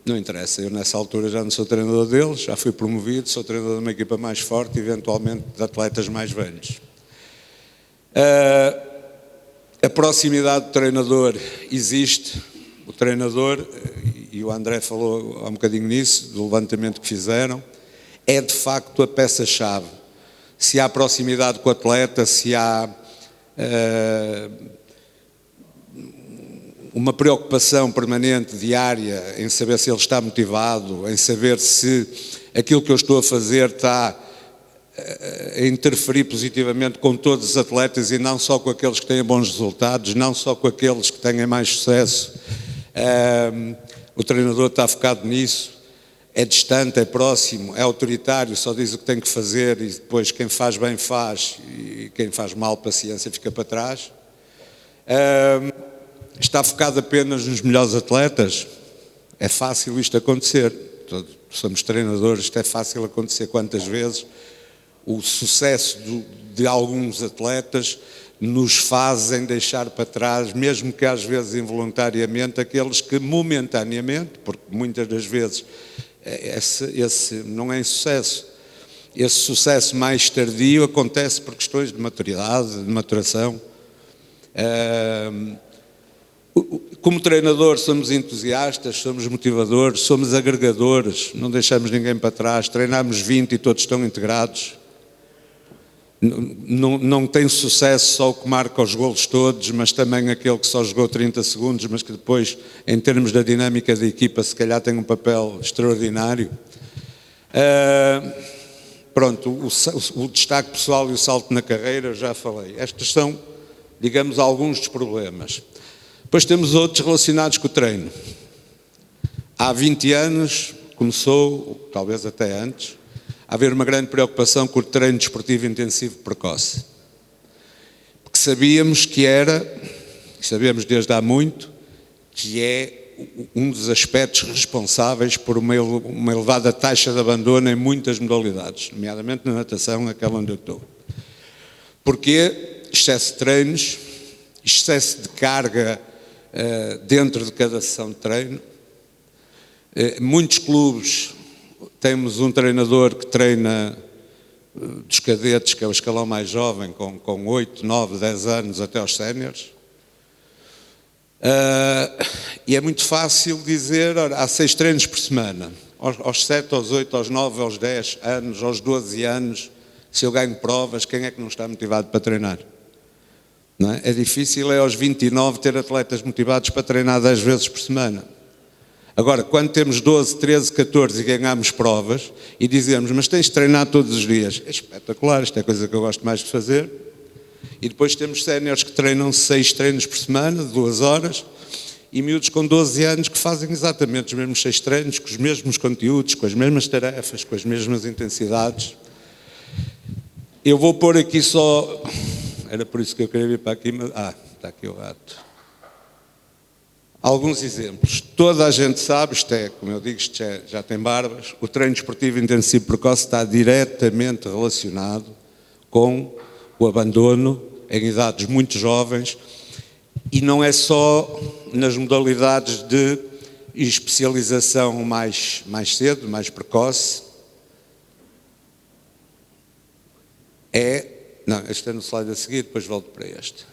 Não interessa, eu nessa altura já não sou treinador deles, já fui promovido, sou treinador de uma equipa mais forte, eventualmente de atletas mais velhos. A proximidade do treinador existe. O treinador, e o André falou há um bocadinho nisso, do levantamento que fizeram, é de facto a peça-chave. Se há proximidade com o atleta, se há uma preocupação permanente, diária, em saber se ele está motivado, em saber se aquilo que eu estou a fazer está a interferir positivamente com todos os atletas e não só com aqueles que têm bons resultados, não só com aqueles que têm mais sucesso. O treinador está focado nisso, é distante, é próximo, é autoritário, só diz o que tem que fazer e depois quem faz bem faz e quem faz mal, paciência, fica para trás. Está focado apenas nos melhores atletas? É fácil isto acontecer. Somos treinadores, isto é fácil acontecer quantas vezes? o sucesso de alguns atletas nos fazem deixar para trás, mesmo que às vezes involuntariamente, aqueles que momentaneamente, porque muitas das vezes esse não é sucesso. Esse sucesso mais tardio acontece por questões de maturidade, de maturação. Como treinador somos entusiastas, somos motivadores, somos agregadores, não deixamos ninguém para trás, treinamos 20 e todos estão integrados. Não tem sucesso só o que marca os golos todos, mas também aquele que só jogou 30 segundos, mas que depois, em termos da dinâmica da equipa, se calhar tem um papel extraordinário. Pronto, o destaque pessoal e o salto na carreira, já falei. Estes são, digamos, alguns dos problemas. Depois temos outros relacionados com o treino. Há 20 anos começou, talvez até antes, a haver uma grande preocupação com o treino desportivo intensivo precoce. Porque sabíamos que sabemos desde há muito, que é um dos aspectos responsáveis por uma elevada taxa de abandono em muitas modalidades, nomeadamente na natação, aquela onde eu estou. Porquê? Excesso de treinos, excesso de carga dentro de cada sessão de treino. Muitos clubes, temos um treinador que treina dos cadetes, que é o escalão mais jovem, com 8, 9, 10 anos até aos séniores. E é muito fácil dizer, ora, há 6 treinos por semana, aos 7, aos 8, aos 9, aos 10 anos, aos 12 anos, se eu ganho provas, quem é que não está motivado para treinar? Não é? É difícil, aos 29, ter atletas motivados para treinar 10 vezes por semana. Agora, quando temos 12, 13, 14 e ganhamos provas e dizemos, mas tens de treinar todos os dias, é espetacular, isto é a coisa que eu gosto mais de fazer. E depois temos séniores que treinam 6 treinos por semana, de 2 horas, e miúdos com 12 anos que fazem exatamente os mesmos 6 treinos, com os mesmos conteúdos, com as mesmas tarefas, com as mesmas intensidades. Eu vou pôr aqui só, era por isso que eu queria vir para aqui, mas, está aqui o rato. Alguns exemplos. Toda a gente sabe, isto é, como eu digo, isto já tem barbas, o treino desportivo intensivo precoce está diretamente relacionado com o abandono em idades muito jovens, e não é só nas modalidades de especialização mais cedo, mais precoce. Não, este é no slide a seguir, depois volto para este.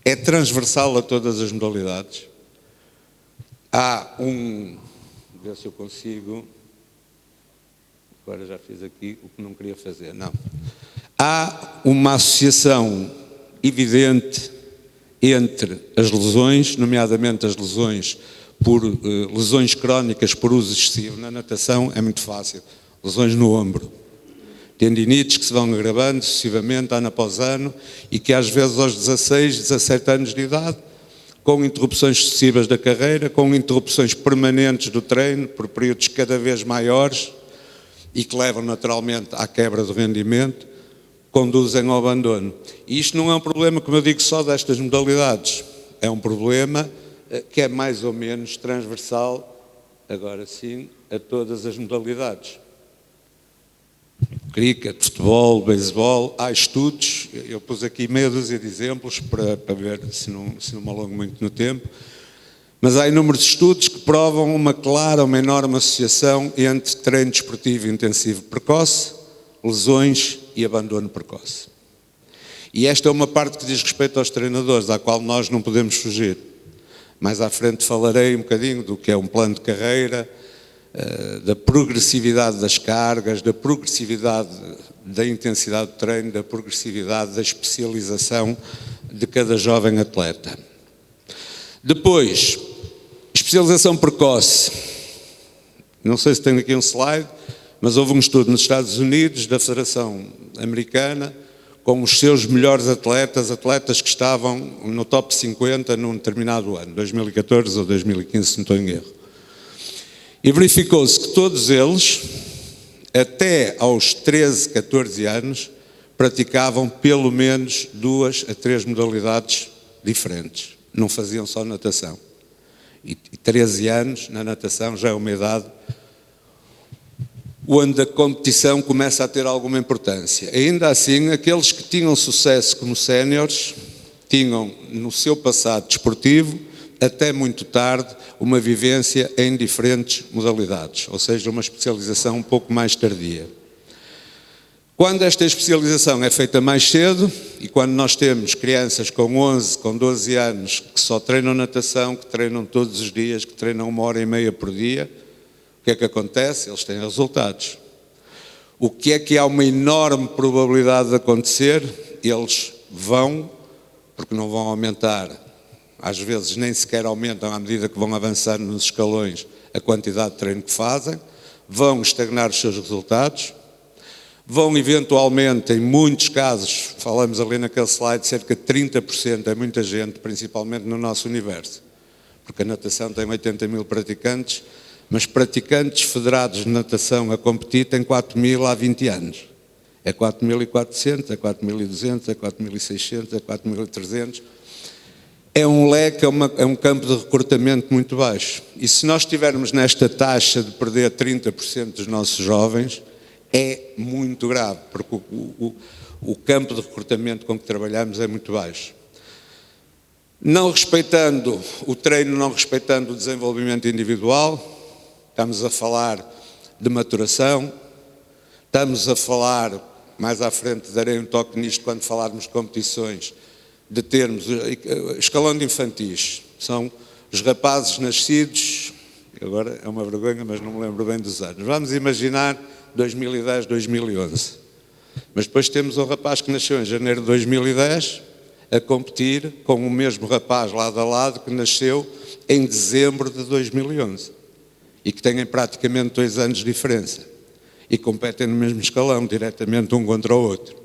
É transversal a todas as modalidades. Há ver se eu consigo, agora já fiz aqui o que não queria fazer, não. Há uma associação evidente entre as lesões, nomeadamente as lesões por lesões crónicas por uso excessivo. Na natação é muito fácil, lesões no ombro, tendinites que se vão agravando sucessivamente, ano após ano, e que às vezes aos 16, 17 anos de idade, com interrupções sucessivas da carreira, com interrupções permanentes do treino, por períodos cada vez maiores, e que levam naturalmente à quebra do rendimento, conduzem ao abandono. E isto não é um problema, como eu digo, só destas modalidades. É um problema que é mais ou menos transversal, agora sim, a todas as modalidades. Cricket, futebol, beisebol, há estudos, eu pus aqui meia dúzia de exemplos para ver se não me alongo muito no tempo, mas há inúmeros estudos que provam uma clara, uma enorme associação entre treino desportivo intensivo precoce, lesões e abandono precoce. E esta é uma parte que diz respeito aos treinadores, à qual nós não podemos fugir. Mais à frente falarei um bocadinho do que é um plano de carreira, da progressividade das cargas, da progressividade da intensidade do treino, da progressividade da especialização de cada jovem atleta. Depois, especialização precoce. Não sei se tenho aqui um slide, mas houve um estudo nos Estados Unidos, da Federação Americana, com os seus melhores atletas que estavam no top 50 num determinado ano, 2014 ou 2015, se não estou em erro. E verificou-se que todos eles, até aos 13, 14 anos, praticavam pelo menos 2 a 3 modalidades diferentes. Não faziam só natação. E 13 anos na natação já é uma idade. onde a competição começa a ter alguma importância. Ainda assim, aqueles que tinham sucesso como séniores tinham no seu passado desportivo, até muito tarde, uma vivência em diferentes modalidades, ou seja, uma especialização um pouco mais tardia. Quando esta especialização é feita mais cedo, e quando nós temos crianças com 11, com 12 anos, que só treinam natação, que treinam todos os dias, que treinam 1h30 por dia, o que é que acontece? Eles têm resultados. O que é que há uma enorme probabilidade de acontecer? Eles vão, porque não vão aumentar, às vezes nem sequer aumentam à medida que vão avançando nos escalões a quantidade de treino que fazem, vão estagnar os seus resultados, vão eventualmente, em muitos casos, falamos ali naquele slide, cerca de 30%, é muita gente, principalmente no nosso universo, porque a natação tem 80 mil praticantes, mas praticantes federados de natação a competir tem 4.000 há 20 anos. É 4.400, é 4.200, é 4.600, é 4.300. É um leque, é um campo de recrutamento muito baixo. E se nós estivermos nesta taxa de perder 30% dos nossos jovens, é muito grave, porque o campo de recrutamento com que trabalhamos é muito baixo. Não respeitando o treino, não respeitando o desenvolvimento individual, estamos a falar de maturação, estamos a falar, mais à frente darei um toque nisto quando falarmos de competições, de termos escalão de infantis, são os rapazes nascidos, agora é uma vergonha, mas não me lembro bem dos anos, vamos imaginar 2010, 2011, mas depois temos um rapaz que nasceu em janeiro de 2010 a competir com o mesmo rapaz lado a lado que nasceu em dezembro de 2011 e que têm praticamente 2 anos de diferença e competem no mesmo escalão, diretamente um contra o outro.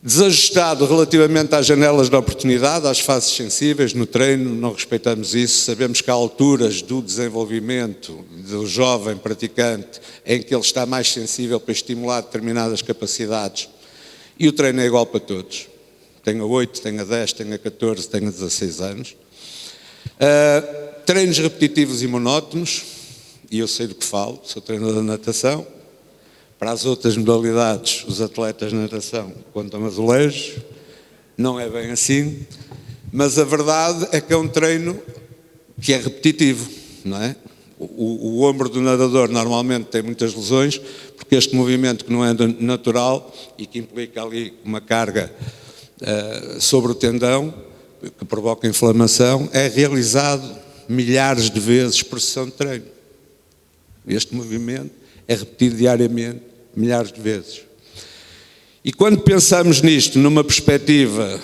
Desajustado relativamente às janelas de oportunidade, às fases sensíveis no treino, não respeitamos isso, sabemos que há alturas do desenvolvimento do jovem praticante em que ele está mais sensível para estimular determinadas capacidades e o treino é igual para todos, tenha 8, tenha 10, tenha 14, tenha 16 anos. Treinos repetitivos e monótonos, e eu sei do que falo, sou treinador de natação. Para as outras modalidades, os atletas de natação contam azulejos, não é bem assim, mas a verdade é que é um treino que é repetitivo, não é? O ombro do nadador normalmente tem muitas lesões, porque este movimento que não é natural e que implica ali uma carga sobre o tendão, que provoca inflamação, é realizado milhares de vezes por sessão de treino. Este movimento é repetido diariamente, milhares de vezes. E quando pensamos nisto numa perspectiva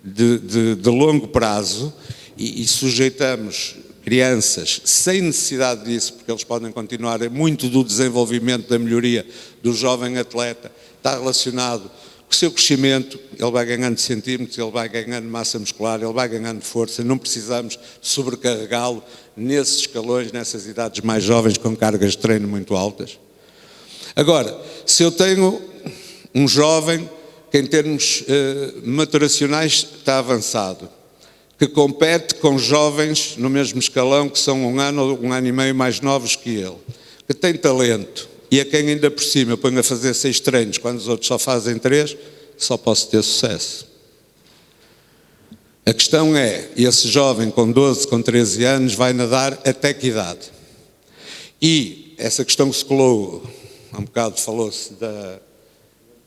de longo prazo e sujeitamos crianças sem necessidade disso, porque eles podem continuar, muito do desenvolvimento, da melhoria do jovem atleta está relacionado com o seu crescimento, ele vai ganhando centímetros, ele vai ganhando massa muscular, ele vai ganhando força, não precisamos sobrecarregá-lo nesses escalões, nessas idades mais jovens com cargas de treino muito altas. Agora, se eu tenho um jovem que em termos maturacionais está avançado, que compete com jovens no mesmo escalão que são 1 ano ou 1 ano e meio mais novos que ele, que tem talento e a quem ainda por cima eu ponho a fazer 6 treinos quando os outros só fazem 3, só posso ter sucesso. A questão é, esse jovem com 12, com 13 anos vai nadar até que idade? E essa questão que se colou, há um bocado falou-se da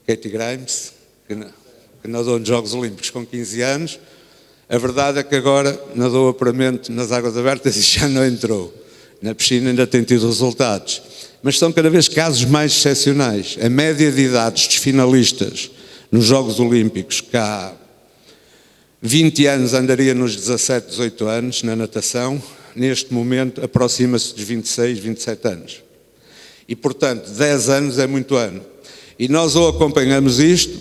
Katie Grimes, que nadou nos Jogos Olímpicos com 15 anos, a verdade é que agora nadou apuramento nas águas abertas e já não entrou. Na piscina ainda tem tido resultados. Mas são cada vez casos mais excepcionais. A média de idades dos finalistas nos Jogos Olímpicos, que há 20 anos andaria nos 17, 18 anos na natação, neste momento aproxima-se dos 26, 27 anos. E, portanto, 10 anos é muito ano. E nós ou acompanhamos isto,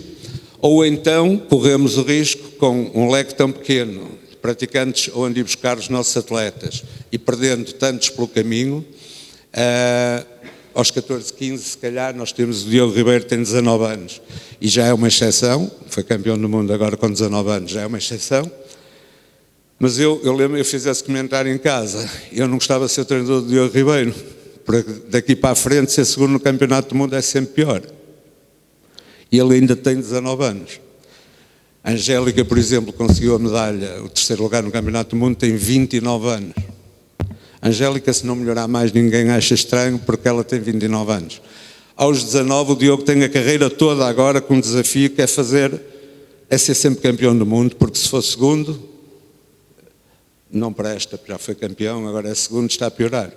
ou então corremos o risco, com um leque tão pequeno de praticantes onde ir buscar os nossos atletas e perdendo tantos pelo caminho, aos 14, 15, se calhar, nós temos o Diogo Ribeiro, que tem 19 anos, e já é uma exceção, foi campeão do mundo agora com 19 anos, já é uma exceção, mas eu lembro, eu fiz esse comentário em casa, eu não gostava de ser treinador do Diogo Ribeiro, porque daqui para a frente ser segundo no Campeonato do Mundo é sempre pior. E ele ainda tem 19 anos. A Angélica, por exemplo, conseguiu a medalha, o terceiro lugar no Campeonato do Mundo, tem 29 anos. A Angélica, se não melhorar mais, ninguém acha estranho, porque ela tem 29 anos. Aos 19, o Diogo tem a carreira toda agora com um desafio que é ser sempre campeão do mundo, porque se for segundo, não presta, já foi campeão, agora é segundo, está a piorar.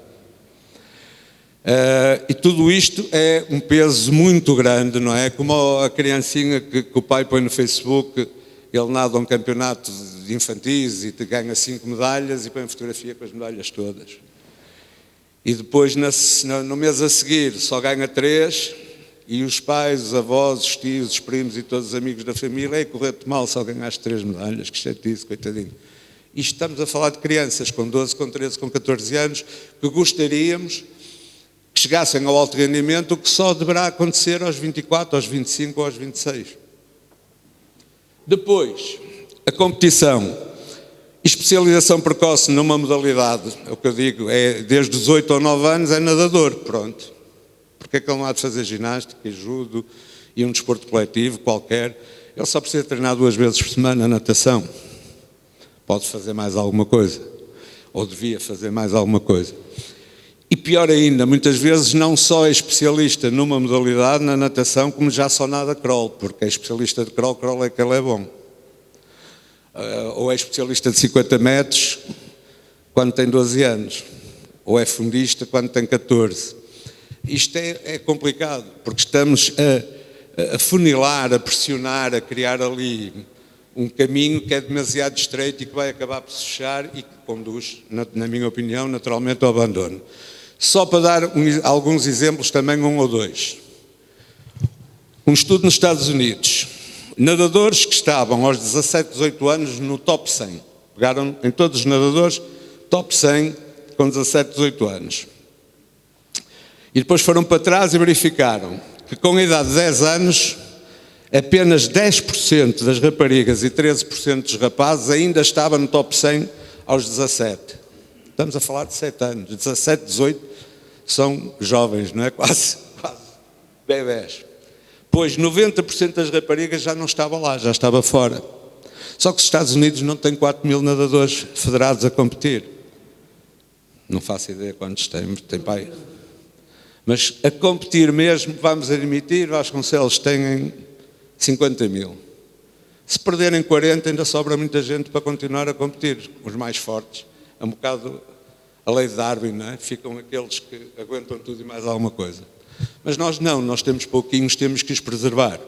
E tudo isto é um peso muito grande, não é? Como a criancinha que o pai põe no Facebook, ele nada a um campeonato de infantis e ganha 5 medalhas e põe a fotografia com as medalhas todas. E depois, no mês a seguir, só ganha 3 e os pais, os avós, os tios, os primos e todos os amigos da família, correu-te mal, só ganhaste 3 medalhas, que chatice, coitadinho. E estamos a falar de crianças com 12, com 13, com 14 anos, que gostaríamos que chegassem ao alto rendimento, o que só deverá acontecer aos 24, aos 25 ou aos 26. Depois, a competição. Especialização precoce numa modalidade, é o que eu digo, é desde os 8 ou 9 anos é nadador, pronto. Porque é que ele não há de fazer ginástica e judo e um desporto coletivo qualquer? Ele só precisa treinar 2 vezes por semana natação. Pode fazer mais alguma coisa, ou devia fazer mais alguma coisa. E pior ainda, muitas vezes não só é especialista numa modalidade, na natação, como já só nada crawl, porque é especialista de crawl é que ele é bom. Ou é especialista de 50 metros quando tem 12 anos, ou é fundista quando tem 14. Isto é complicado, porque estamos a funilar, a pressionar, a criar ali um caminho que é demasiado estreito e que vai acabar por se fechar e que conduz, na minha opinião, naturalmente ao abandono. Só para dar alguns exemplos, também 1 ou 2. Um estudo nos Estados Unidos. Nadadores que estavam aos 17, 18 anos no top 100. Pegaram em todos os nadadores, top 100 com 17, 18 anos. E depois foram para trás e verificaram que com a idade de 10 anos, apenas 10% das raparigas e 13% dos rapazes ainda estavam no top 100 aos 17. Estamos a falar de 7 anos. 17, 18 são jovens, não é? Quase bebés. Pois 90% das raparigas já não estava lá, já estava fora. Só que os Estados Unidos não têm 4.000 nadadores federados a competir. Não faço ideia quantos têm, tem pai. Mas a competir mesmo, vamos admitir, Vasconcelos tem 50.000. Se perderem 40, ainda sobra muita gente para continuar a competir, os mais fortes. É um bocado a lei de Darwin, não é? Ficam aqueles que aguentam tudo e mais alguma coisa. Mas nós não, nós temos pouquinhos, temos que os preservar.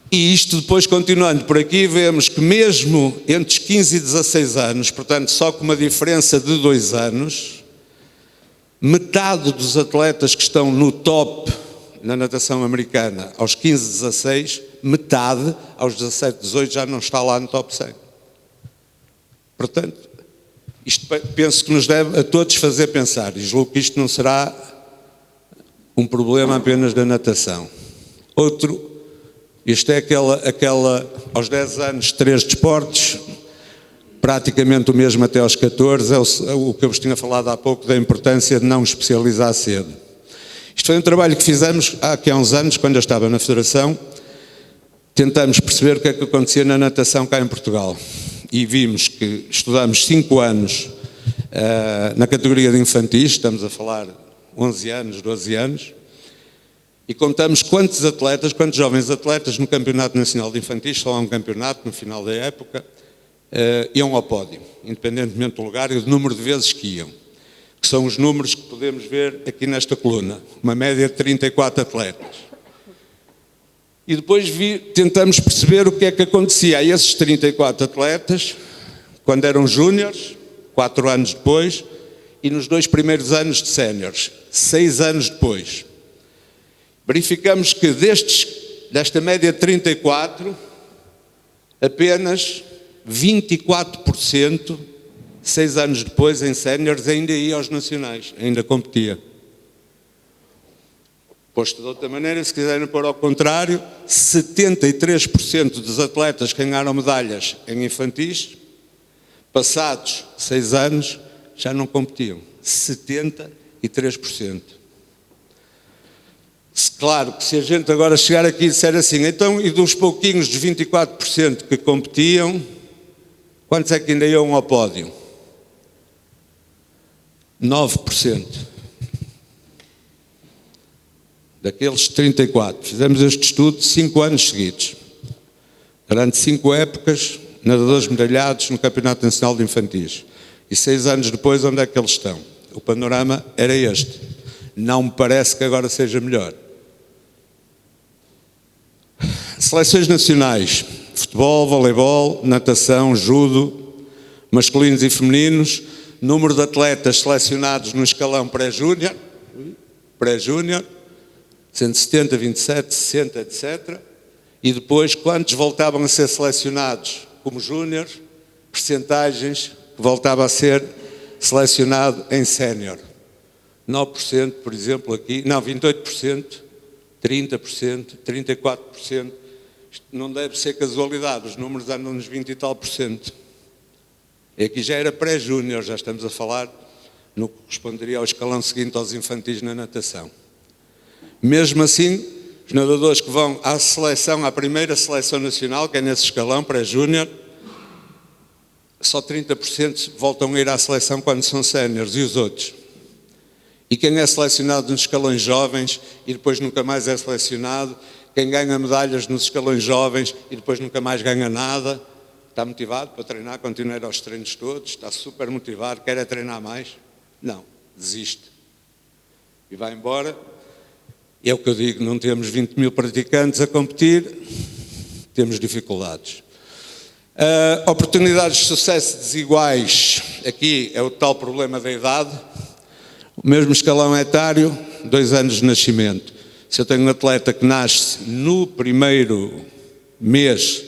E isto depois, continuando por aqui, vemos que mesmo entre os 15 e 16 anos, portanto só com uma diferença de 2 anos, metade dos atletas que estão no top na natação americana aos 15, 16, metade aos 17, 18 já não está lá no top 100. Portanto, isto penso que nos deve a todos fazer pensar, e julgo que isto não será um problema apenas da natação. Outro, isto é aquela aos 10 anos, 3 desportos, praticamente o mesmo até aos 14, é o que eu vos tinha falado há pouco da importância de não especializar cedo. Isto foi um trabalho que fizemos aqui há uns anos, quando eu estava na Federação, tentamos perceber o que é que acontecia na natação cá em Portugal. E vimos que estudamos 5 anos na categoria de infantis, estamos a falar 11 anos, 12 anos, e contamos quantos jovens atletas no Campeonato Nacional de Infantis, só há um campeonato no final da época, iam ao pódio, independentemente do lugar e do número de vezes que iam, que são os números que podemos ver aqui nesta coluna, uma média de 34 atletas. E depois tentamos perceber o que é que acontecia a esses 34 atletas, quando eram júniores, 4 anos depois, e nos 2 primeiros anos de séniores, 6 anos depois. Verificamos que desta média de 34, apenas 24%, 6 anos depois, em séniores, ainda ia aos nacionais, ainda competia. Posto de outra maneira, se quiserem pôr ao contrário, 73% dos atletas que ganharam medalhas em infantis, passados 6 anos, já não competiam. 73%. 3%. Claro que se a gente agora chegar aqui e disser assim, então, e dos pouquinhos, dos 24% que competiam, quantos é que ainda iam ao pódio? 9%. Daqueles 34. Fizemos este estudo 5 anos seguidos. Durante 5 épocas, nadadores medalhados no Campeonato Nacional de Infantis. E 6 anos depois, onde é que eles estão? O panorama era este. Não me parece que agora seja melhor. Seleções nacionais. Futebol, voleibol, natação, judo, masculinos e femininos. Número de atletas selecionados no escalão pré-júnior. 170, 27, 60, etc. E depois, quantos voltavam a ser selecionados como júniores, percentagens que voltava a ser selecionado em sénior. 9%, por exemplo, aqui, não, 28%, 30%, 34%. Isto não deve ser casualidade, os números andam nos 20 e tal %. E aqui já era pré-júnior, já estamos a falar no que corresponderia ao escalão seguinte aos infantis na natação. Mesmo assim, os nadadores que vão à seleção, à primeira seleção nacional, que é nesse escalão pré-júnior, só 30% voltam a ir à seleção quando são séniores, e os outros? E quem é selecionado nos escalões jovens e depois nunca mais é selecionado, quem ganha medalhas nos escalões jovens e depois nunca mais ganha nada, está motivado para treinar, continuar aos treinos todos, está super motivado, quer é treinar mais? Não, desiste. E vai embora. É o que eu digo, não temos 20 mil praticantes a competir, temos dificuldades. Oportunidades de sucesso desiguais, aqui é o tal problema da idade. O mesmo escalão etário, 2 anos de nascimento. Se eu tenho um atleta que nasce no primeiro mês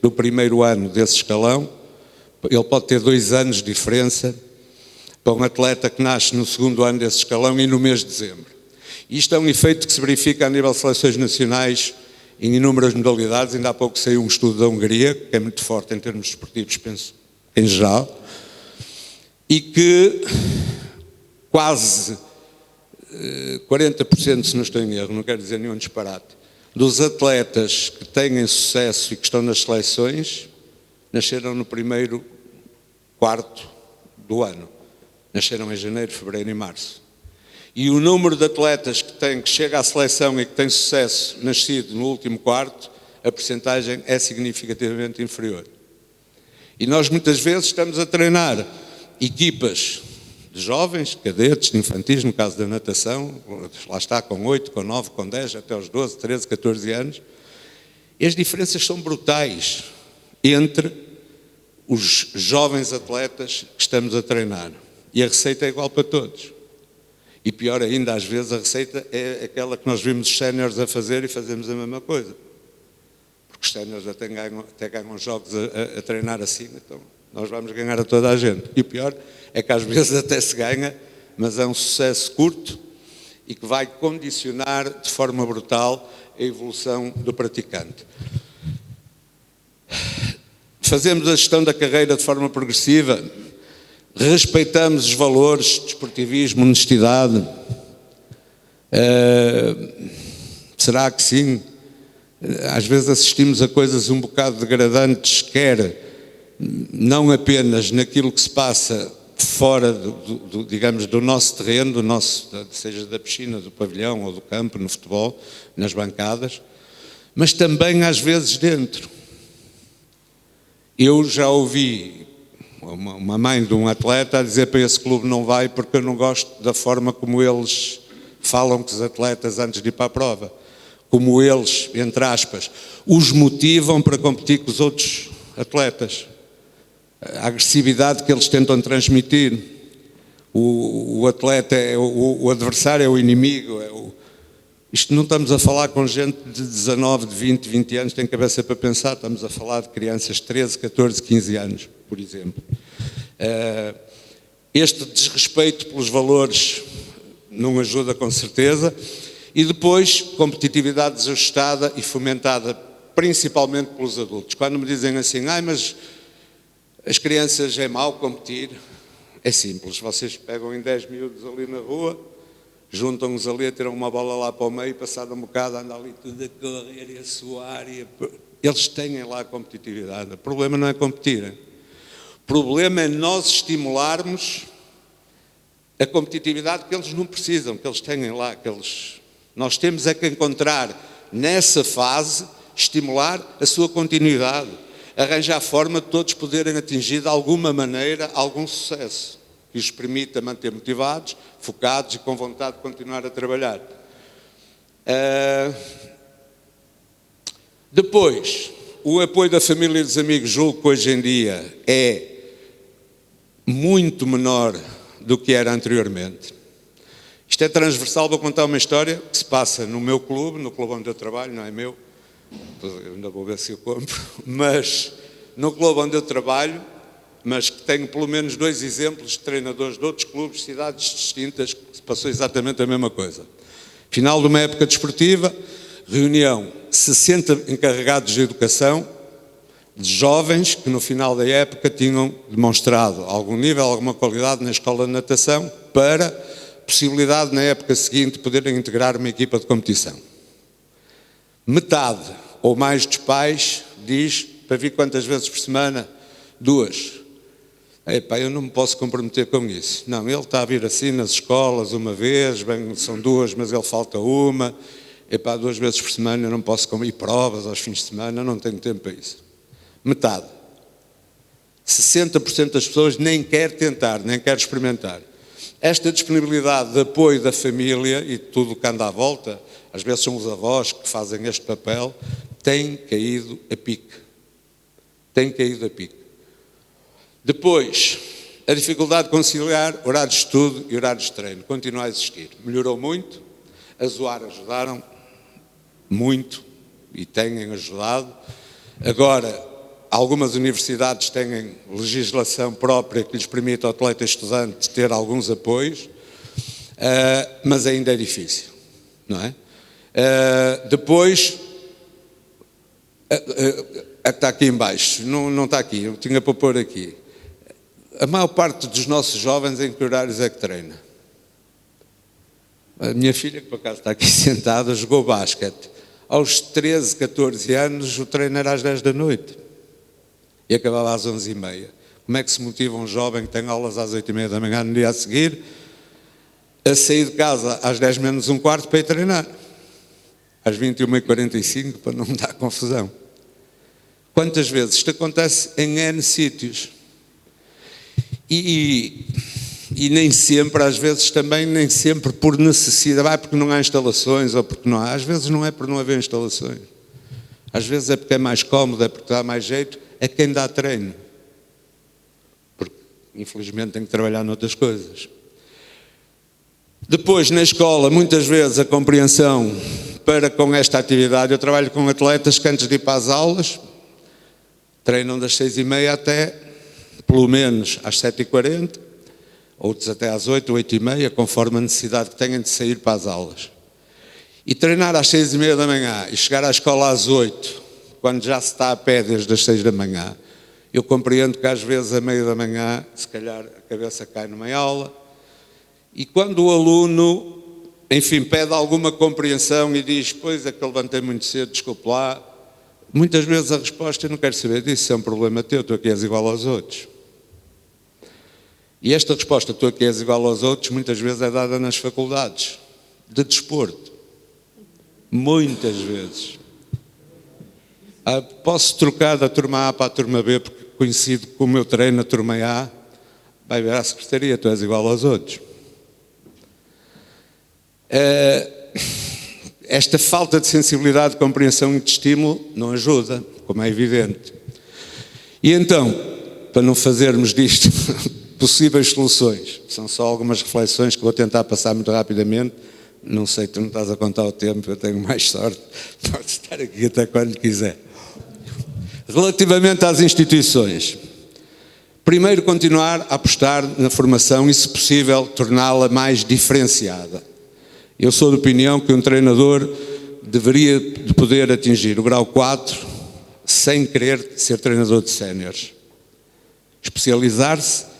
do primeiro ano desse escalão, ele pode ter 2 anos de diferença para um atleta que nasce no segundo ano desse escalão e no mês de dezembro. Isto é um efeito que se verifica a nível de seleções nacionais em inúmeras modalidades. Ainda há pouco saiu um estudo da Hungria, que é muito forte em termos desportivos, penso, em geral, e que quase 40%, se não estou em erro, não quero dizer nenhum disparate, dos atletas que têm sucesso e que estão nas seleções, nasceram no primeiro quarto do ano. Nasceram em janeiro, fevereiro e março. E o número de atletas que chega à seleção e que tem sucesso nascido no último quarto, a percentagem é significativamente inferior. E nós muitas vezes estamos a treinar equipas de jovens, cadetes, de infantis, no caso da natação, lá está, com 8, com 9, com 10, até aos 12, 13, 14 anos. E as diferenças são brutais entre os jovens atletas que estamos a treinar. E a receita é igual para todos. E pior ainda, às vezes, a receita é aquela que nós vimos os séniores a fazer e fazemos a mesma coisa. Porque os séniores até ganham jogos a treinar assim, então nós vamos ganhar a toda a gente. E o pior é que às vezes até se ganha, mas é um sucesso curto e que vai condicionar de forma brutal a evolução do praticante. Fazemos a gestão da carreira de forma progressiva. Respeitamos os valores, desportivismo, honestidade? Será que sim? Às vezes assistimos a coisas um bocado degradantes, quer não apenas naquilo que se passa fora digamos, do nosso terreno, seja da piscina, do pavilhão ou do campo, no futebol, nas bancadas, mas também às vezes dentro. Eu já ouvi uma mãe de um atleta a dizer para esse clube não vai porque eu não gosto da forma como eles falam com os atletas antes de ir para a prova. Como eles, entre aspas, os motivam para competir com os outros atletas. A agressividade que eles tentam transmitir. O atleta, o adversário é o inimigo. Isto não estamos a falar com gente de 19, de 20 anos, tem cabeça para pensar, estamos a falar de crianças de 13, 14, 15 anos, por exemplo. Este desrespeito pelos valores não ajuda com certeza. E depois, competitividade desajustada e fomentada principalmente pelos adultos. Quando me dizem assim, mas as crianças é mau competir, é simples, vocês pegam em 10 miúdos ali na rua, juntam-nos ali, tiram uma bola lá para o meio, passado um bocado, anda ali tudo a correr e a suar. Eles têm lá a competitividade. O problema não é competirem. O problema é nós estimularmos a competitividade que eles não precisam, que eles têm lá. Nós temos é que encontrar, nessa fase, estimular a sua continuidade, arranjar forma de todos poderem atingir de alguma maneira algum sucesso, que os permita manter motivados, focados e com vontade de continuar a trabalhar. Depois, o apoio da família e dos amigos, julgo que hoje em dia é muito menor do que era anteriormente. Isto é transversal, vou contar uma história que se passa no meu clube, no clube onde eu trabalho, não é meu, eu ainda vou ver se eu compro, mas no clube onde eu trabalho, mas que tenho pelo menos 2 exemplos de treinadores de outros clubes, cidades distintas, que se passou exatamente a mesma coisa. Final de uma época desportiva, reunião, 60 encarregados de educação, de jovens que no final da época tinham demonstrado algum nível, alguma qualidade na escola de natação, para possibilidade na época seguinte poderem integrar uma equipa de competição. Metade ou mais dos pais diz, para vir quantas vezes por semana? 2. Epá, eu não me posso comprometer com isso. Não, ele está a vir assim nas escolas uma vez, bem, são 2, mas ele falta uma. Epá, 2 vezes por semana eu não posso comer provas aos fins de semana, não tenho tempo para isso. Metade. 60% das pessoas nem quer tentar, nem quer experimentar. Esta disponibilidade de apoio da família e tudo o que anda à volta, às vezes são os avós que fazem este papel, tem caído a pique. Tem caído a pique. Depois, a dificuldade de conciliar horários de estudo e horários de treino continua a existir. Melhorou muito, a Zoar ajudaram muito e têm ajudado. Agora, algumas universidades têm legislação própria que lhes permite ao atleta estudante ter alguns apoios, mas ainda é difícil, não é? Depois, está aqui em baixo, não está aqui, eu tinha para pôr aqui. A maior parte dos nossos jovens em que horários é que treina? A minha filha, que por acaso está aqui sentada, jogou basquete. Aos 13, 14 anos, o treino era às 10 da noite e acabava às 11h30. Como é que se motiva um jovem que tem aulas às 8h30 da manhã no dia a seguir a sair de casa às 10 menos um quarto para ir treinar? Às 21h45 para não dar confusão. Quantas vezes isto acontece em N sítios? E nem sempre, às vezes também, nem sempre por necessidade, porque não há instalações ou porque não há. Às vezes não é por não haver instalações. Às vezes é porque é mais cómodo, é porque dá mais jeito, é quem dá treino. Porque, infelizmente, tem que trabalhar noutras coisas. Depois, na escola, muitas vezes a compreensão para com esta atividade, eu trabalho com atletas que antes de ir para as aulas, treinam das 6h30 até, pelo menos, às 7h40, outros até às 8, 8h30, conforme a necessidade que tenham de sair para as aulas. E treinar às 6h30 da manhã e chegar à escola às 8, quando já se está a pé desde as 6 da manhã, eu compreendo que às vezes a meio da manhã, se calhar a cabeça cai numa aula, e quando o aluno, enfim, pede alguma compreensão e diz, pois é que eu levantei muito cedo, desculpe lá, muitas vezes a resposta, eu não quero saber disso, isso é um problema teu, tu aqui és igual aos outros. E esta resposta, tu aqui és igual aos outros, muitas vezes é dada nas faculdades de desporto. Muitas vezes. Posso trocar da turma A para a turma B, porque coincido com o meu treino na turma A, vai ver à secretaria, tu és igual aos outros. Esta falta de sensibilidade, de compreensão e de estímulo não ajuda, como é evidente. E então, para não fazermos disto possíveis soluções, são só algumas reflexões que vou tentar passar muito rapidamente. Não sei, tu não estás a contar o tempo, eu tenho mais sorte, posso estar aqui até quando quiser. Relativamente às instituições, primeiro continuar a apostar na formação e, se possível, torná-la mais diferenciada. Eu sou de opinião que um treinador deveria de poder atingir o grau 4 sem querer ser treinador de séniores. Especializar-se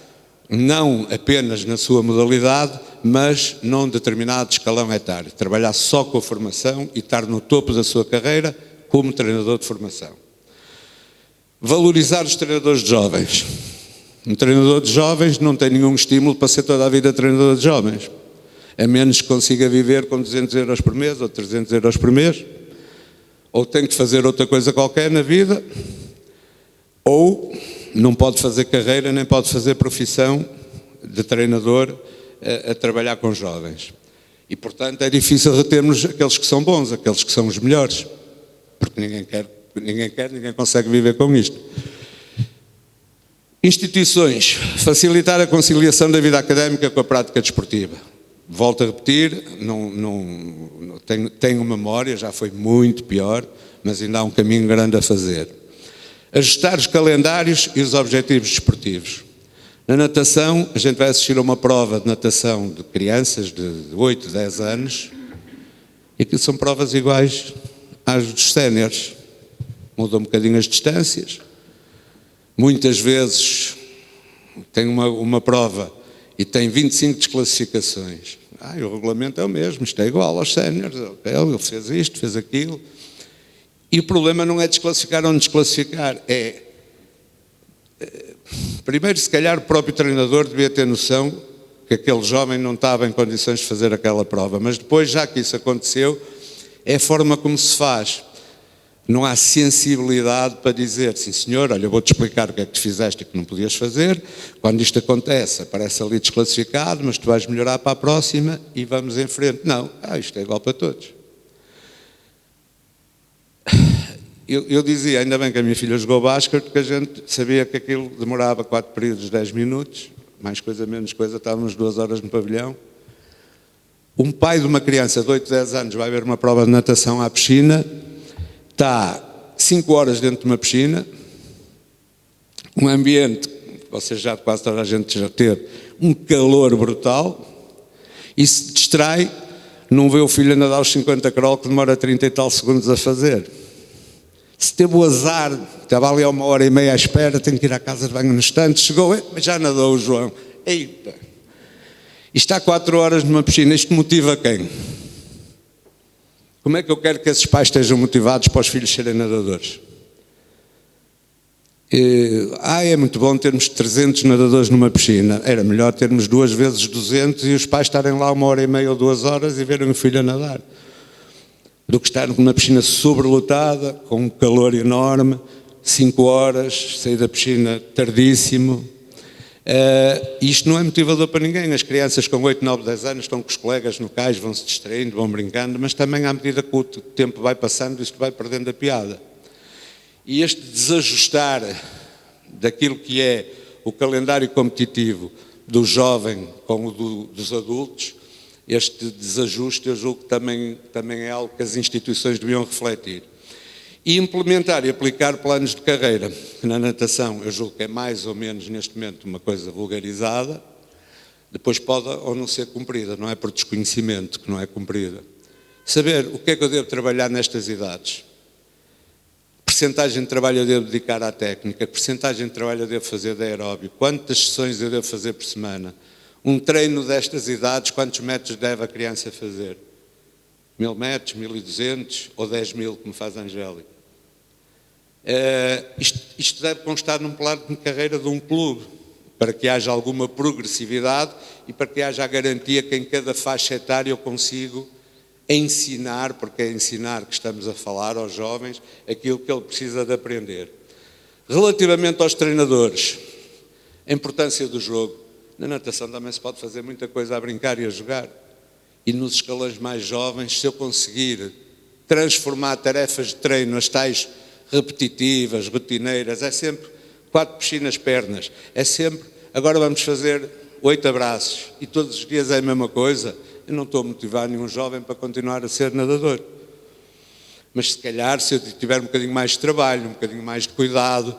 não apenas na sua modalidade, mas num determinado escalão etário. Trabalhar só com a formação e estar no topo da sua carreira como treinador de formação. Valorizar os treinadores de jovens. Um treinador de jovens não tem nenhum estímulo para ser toda a vida treinador de jovens, a menos que consiga viver com 200 euros por mês ou 300 euros por mês, ou tem que fazer outra coisa qualquer na vida, ou não pode fazer carreira nem pode fazer profissão de treinador a trabalhar com jovens. E, portanto, é difícil retermos aqueles que são bons, aqueles que são os melhores, porque ninguém consegue viver com isto. Instituições, facilitar a conciliação da vida académica com a prática desportiva. Volto a repetir, tenho memória, já foi muito pior, mas ainda há um caminho grande a fazer. Ajustar os calendários e os objetivos desportivos. Na natação, a gente vai assistir a uma prova de natação de crianças de 8, 10 anos, e aquilo são provas iguais às dos séniores. Mudam um bocadinho as distâncias. Muitas vezes tem uma prova e tem 25 desclassificações. O regulamento é o mesmo, isto é igual aos séniores. Ele fez isto, fez aquilo. E o problema não é desclassificar ou não desclassificar, primeiro, se calhar, o próprio treinador devia ter noção que aquele jovem não estava em condições de fazer aquela prova, mas depois, já que isso aconteceu, é a forma como se faz. Não há sensibilidade para dizer, sim senhor, olha, eu vou-te explicar o que é que tu fizeste e que não podias fazer, quando isto acontece, aparece ali desclassificado, mas tu vais melhorar para a próxima e vamos em frente. Não, isto é igual para todos. Eu dizia, ainda bem que a minha filha jogou basquete, porque a gente sabia que aquilo demorava 4 períodos, 10 minutos, mais coisa, menos coisa, estávamos 2 horas no pavilhão. Um pai de uma criança de 8, 10 anos vai ver uma prova de natação à piscina, está 5 horas dentro de uma piscina, um ambiente, vocês já quase toda a gente já teve, um calor brutal, e se distrai, não vê o filho a nadar aos 50 crawl que demora 30 e tal segundos a fazer. Se teve o azar, estava ali a 1h30 à espera, tenho que ir à casa de banho no instante, chegou, mas já nadou o João. Eita! E está 4 horas numa piscina, isto motiva quem? Como é que eu quero que esses pais estejam motivados para os filhos serem nadadores? É muito bom termos 300 nadadores numa piscina. Era melhor termos 2 vezes 200 e os pais estarem lá 1h30 ou 2 horas e verem o filho a nadar, do que estar numa piscina sobrelotada, com um calor enorme, 5 horas, sair da piscina tardíssimo. Isto não é motivador para ninguém. As crianças com 8, 9, 10 anos estão com os colegas no cais, vão se distraindo, vão brincando, mas também à medida que o tempo vai passando, isto vai perdendo a piada. E este desajustar daquilo que é o calendário competitivo do jovem com o dos adultos, este desajuste eu julgo que também é algo que as instituições deviam refletir. E implementar e aplicar planos de carreira, que na natação eu julgo que é mais ou menos neste momento uma coisa vulgarizada, depois pode ou não ser cumprida, não é por desconhecimento que não é cumprida. Saber o que é que eu devo trabalhar nestas idades, percentagem de trabalho eu devo dedicar à técnica, percentagem de trabalho eu devo fazer de aeróbio, quantas sessões eu devo fazer por semana, um treino destas idades, quantos metros deve a criança fazer? 1000 metros, 1200 ou 10.000, como faz a Angélica? Isto deve constar num plano de carreira de um clube, para que haja alguma progressividade e para que haja a garantia que em cada faixa etária eu consigo ensinar, porque é ensinar que estamos a falar aos jovens, aquilo que ele precisa de aprender. Relativamente aos treinadores, a importância do jogo. Na natação também se pode fazer muita coisa a brincar e a jogar. E nos escalões mais jovens, se eu conseguir transformar tarefas de treino, as tais repetitivas, rotineiras, é sempre 4 piscinas pernas, é sempre, agora vamos fazer 8 abraços, e todos os dias é a mesma coisa, eu não estou a motivar nenhum jovem para continuar a ser nadador. Mas se calhar, se eu tiver um bocadinho mais de trabalho, um bocadinho mais de cuidado,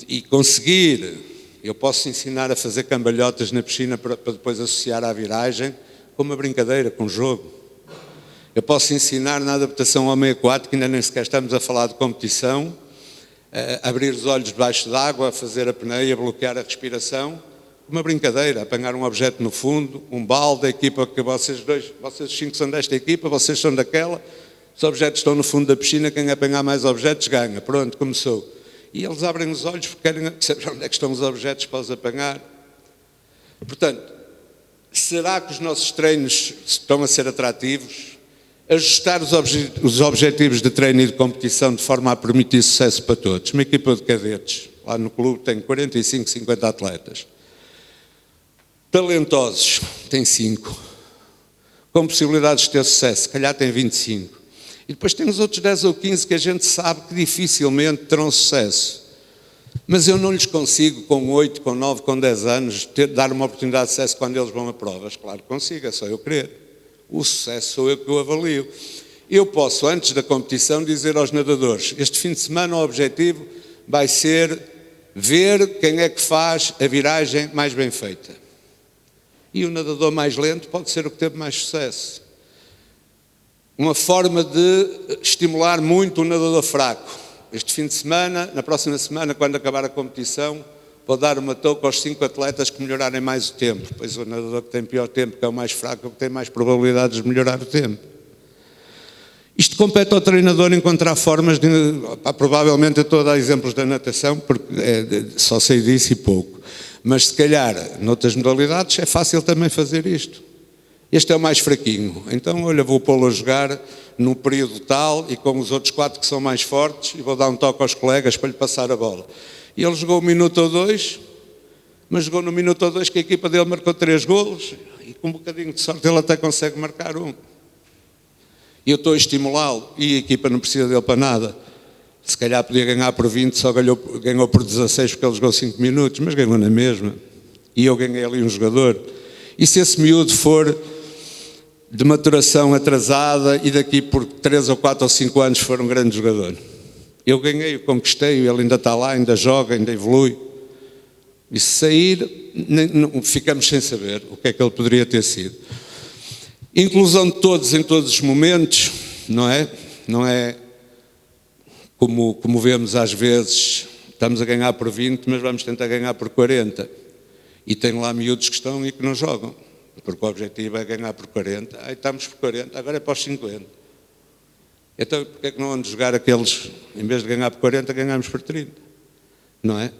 e conseguir, eu posso ensinar a fazer cambalhotas na piscina para depois associar à viragem, com uma brincadeira, com um jogo. Eu posso ensinar na adaptação ao meio aquático, ainda nem sequer estamos a falar de competição, a abrir os olhos debaixo d'água, a fazer a apneia, a bloquear a respiração, uma brincadeira, apanhar um objeto no fundo, um balde, a equipa que vocês 5 são desta equipa, vocês são daquela, os objetos estão no fundo da piscina, quem apanhar mais objetos ganha. Pronto, começou. E eles abrem os olhos porque querem saber onde é que estão os objetos para os apanhar. Portanto, será que os nossos treinos estão a ser atrativos? Ajustar os objetivos de treino e de competição de forma a permitir sucesso para todos. Uma equipa de cadetes, lá no clube, tem 45, 50 atletas. Talentosos, tem 5. Com possibilidades de ter sucesso, se calhar tem 25. E depois tem os outros 10 ou 15 que a gente sabe que dificilmente terão sucesso. Mas eu não lhes consigo, com 8, com 9, com 10 anos, dar uma oportunidade de sucesso quando eles vão a provas. Claro que consigo, é só eu querer. O sucesso sou eu que o avalio. Eu posso, antes da competição, dizer aos nadadores, este fim de semana o objetivo vai ser ver quem é que faz a viragem mais bem feita. E o nadador mais lento pode ser o que teve mais sucesso. Uma forma de estimular muito o nadador fraco. Este fim de semana, na próxima semana, quando acabar a competição, vou dar uma touca aos 5 atletas que melhorarem mais o tempo. Pois o nadador que tem pior tempo, que é o mais fraco, é o que tem mais probabilidades de melhorar o tempo. Isto compete ao treinador encontrar formas de... Provavelmente eu estou a dar exemplos da natação, porque só sei disso e pouco. Mas se calhar, noutras modalidades, é fácil também fazer isto. Este é o mais fraquinho, então olha, vou pô-lo a jogar no período tal e com os outros 4 que são mais fortes e vou dar um toque aos colegas para lhe passar a bola. E ele jogou 1 minuto ou 2, mas jogou no minuto ou 2 que a equipa dele marcou 3 golos e com um bocadinho de sorte ele até consegue marcar 1. E eu estou a estimulá-lo e a equipa não precisa dele para nada. Se calhar podia ganhar por 20, só ganhou por 16 porque ele jogou 5 minutos, mas ganhou na mesma. E eu ganhei ali um jogador. E se esse miúdo for de maturação atrasada e daqui por 3 ou 4 ou 5 anos for um grande jogador? Eu ganhei, eu conquistei, ele ainda está lá, ainda joga, ainda evolui. E se sair, ficamos sem saber o que é que ele poderia ter sido. Inclusão de todos em todos os momentos, não é? Não é como vemos às vezes, estamos a ganhar por 20, mas vamos tentar ganhar por 40. E tem lá miúdos que estão e que não jogam, porque o objetivo é ganhar por 40. Aí estamos por 40, agora é para os 50. Então, porquê é que não vamos jogar aqueles, em vez de ganhar por 40, ganhamos por 30? Não é?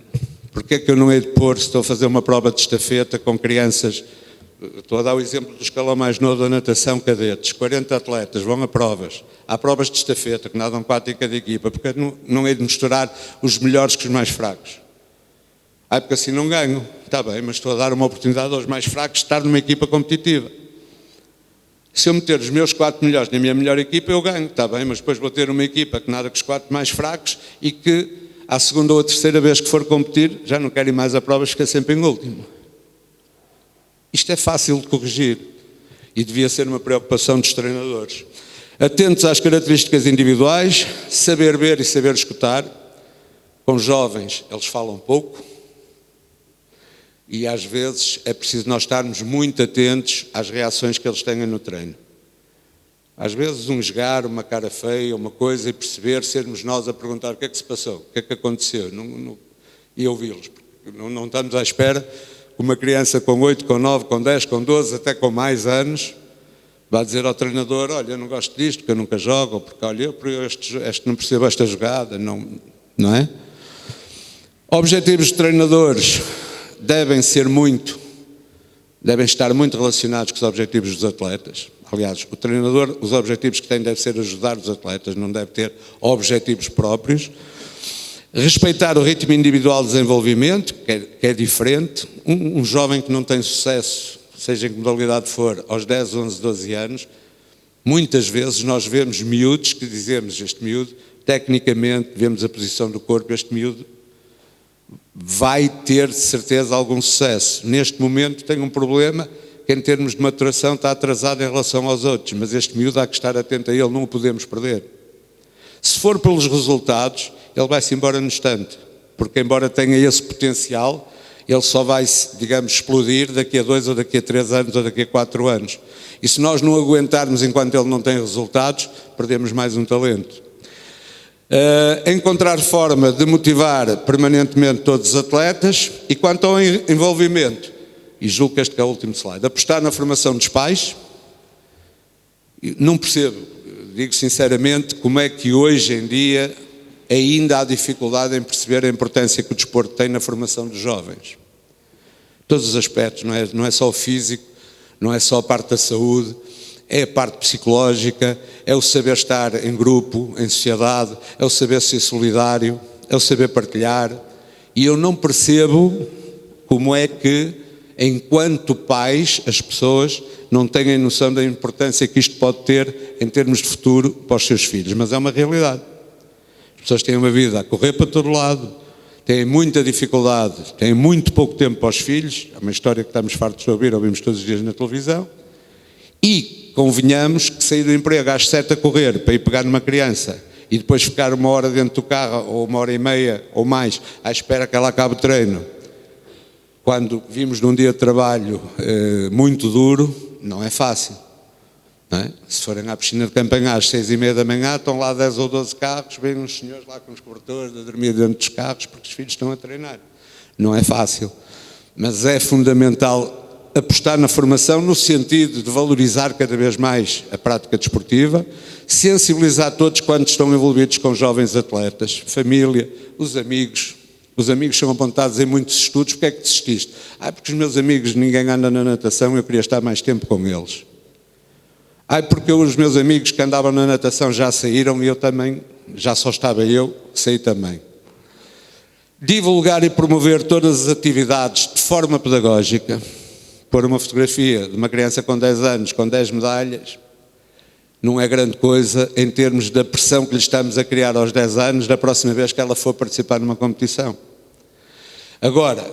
Porquê é que eu não hei de pôr, se estou a fazer uma prova de estafeta com crianças, estou a dar o exemplo do escalão mais novo da natação, cadetes, 40 atletas vão a provas. Há provas de estafeta, que nadam 4 em cada equipa, porque não hei de misturar os melhores com os mais fracos. Porque assim não ganho. Está bem, mas estou a dar uma oportunidade aos mais fracos de estar numa equipa competitiva. Se eu meter os meus 4 melhores na minha melhor equipa, eu ganho. Está bem, mas depois vou ter uma equipa que nada com os 4 mais fracos e que, à segunda ou a terceira vez que for competir, já não quero ir mais a provas, fica sempre em último. Isto é fácil de corrigir e devia ser uma preocupação dos treinadores. Atentos às características individuais, saber ver e saber escutar. Com jovens, eles falam pouco. E às vezes é preciso nós estarmos muito atentos às reações que eles tenham no treino. Às vezes um jogar, uma cara feia, uma coisa, e perceber, sermos nós a perguntar o que é que se passou, o que é que aconteceu, e ouvi-los. Não estamos à espera que uma criança com 8, com 9, com 10, com 12, até com mais anos, vá dizer ao treinador, olha, eu não gosto disto, porque eu nunca jogo, ou porque olha, este não percebo esta jogada, não é? Objetivos de treinadores devem estar muito relacionados com os objetivos dos atletas. Aliás, o treinador, os objetivos que tem deve ser ajudar os atletas, não deve ter objetivos próprios. Respeitar o ritmo individual de desenvolvimento, que é diferente. Um jovem que não tem sucesso, seja em que modalidade for, aos 10, 11, 12 anos, muitas vezes nós vemos miúdos que dizemos, este miúdo, tecnicamente, vemos a posição do corpo, este miúdo vai ter de certeza algum sucesso. Neste momento tem um problema que em termos de maturação está atrasado em relação aos outros, mas este miúdo há que estar atento a ele, não o podemos perder. Se for pelos resultados, ele vai-se embora no instante, porque embora tenha esse potencial, ele só vai, digamos, explodir daqui a 2 ou daqui a 3 anos ou daqui a 4 anos. E se nós não aguentarmos enquanto ele não tem resultados, perdemos mais um talento. Encontrar forma de motivar permanentemente todos os atletas. E quanto ao envolvimento, e julgo que este é o último slide, apostar na formação dos pais. Não percebo, digo sinceramente, como é que hoje em dia ainda há dificuldade em perceber a importância que o desporto tem na formação dos jovens. Todos os aspectos, não é só o físico, não é só a parte da saúde, é a parte psicológica, é o saber estar em grupo, em sociedade, é o saber ser solidário, é o saber partilhar. E eu não percebo como é que, enquanto pais, as pessoas não têm noção da importância que isto pode ter em termos de futuro para os seus filhos. Mas é uma realidade. As pessoas têm uma vida a correr para todo lado, têm muita dificuldade, têm muito pouco tempo para os filhos. É uma história que estamos fartos de ouvir, ouvimos todos os dias na televisão. E convenhamos que sair do emprego às 7 a correr para ir pegar numa criança e depois ficar 1 hora dentro do carro, ou 1h30 ou mais, à espera que ela acabe o treino, quando vimos num dia de trabalho muito duro, não é fácil. Não é? Se forem à piscina de Campanhã às 6h30 da manhã, estão lá 10 ou 12 carros, vêm uns senhores lá com os cobertores a dormir dentro dos carros porque os filhos estão a treinar. Não é fácil, mas é fundamental apostar na formação no sentido de valorizar cada vez mais a prática desportiva, sensibilizar todos quando estão envolvidos com jovens atletas, família, os amigos. Os amigos são apontados em muitos estudos. Porque é que desististe? Porque os meus amigos, ninguém anda na natação, eu queria estar mais tempo com eles. Porque os meus amigos que andavam na natação já saíram e eu também, já só estava eu, saí também. Divulgar e promover todas as atividades de forma pedagógica. Pôr uma fotografia de uma criança com 10 anos, com 10 medalhas, não é grande coisa em termos da pressão que lhe estamos a criar aos 10 anos da próxima vez que ela for participar numa competição. Agora,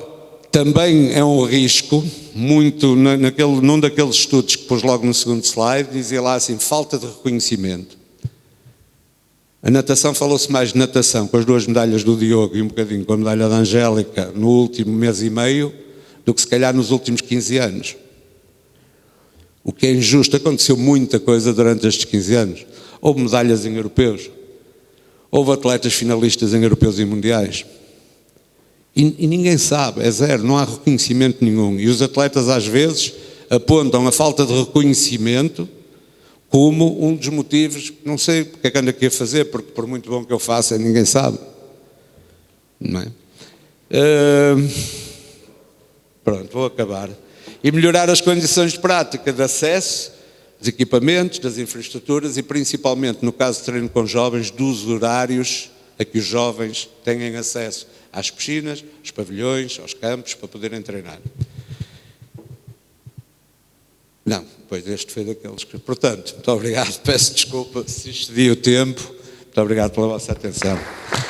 também é um risco, muito num daqueles estudos que pus logo no segundo slide, dizia lá assim, falta de reconhecimento. A natação, falou-se mais de natação, com as 2 medalhas do Diogo e um bocadinho com a medalha da Angélica no último mês e meio, do que se calhar nos últimos 15 anos. O que é injusto, aconteceu muita coisa durante estes 15 anos. Houve medalhas em europeus, houve atletas finalistas em europeus e mundiais. E ninguém sabe, é zero, não há reconhecimento nenhum. E os atletas às vezes apontam a falta de reconhecimento como um dos motivos, não sei porque é que ando aqui a fazer, porque por muito bom que eu faça, ninguém sabe. Não é? Pronto, vou acabar. E melhorar as condições de prática, de acesso, dos equipamentos, das infraestruturas e principalmente, no caso de treino com jovens, dos horários a que os jovens tenham acesso às piscinas, aos pavilhões, aos campos, para poderem treinar. Não, pois este foi daqueles que... Portanto, muito obrigado, peço desculpa se excedi o tempo, muito obrigado pela vossa atenção.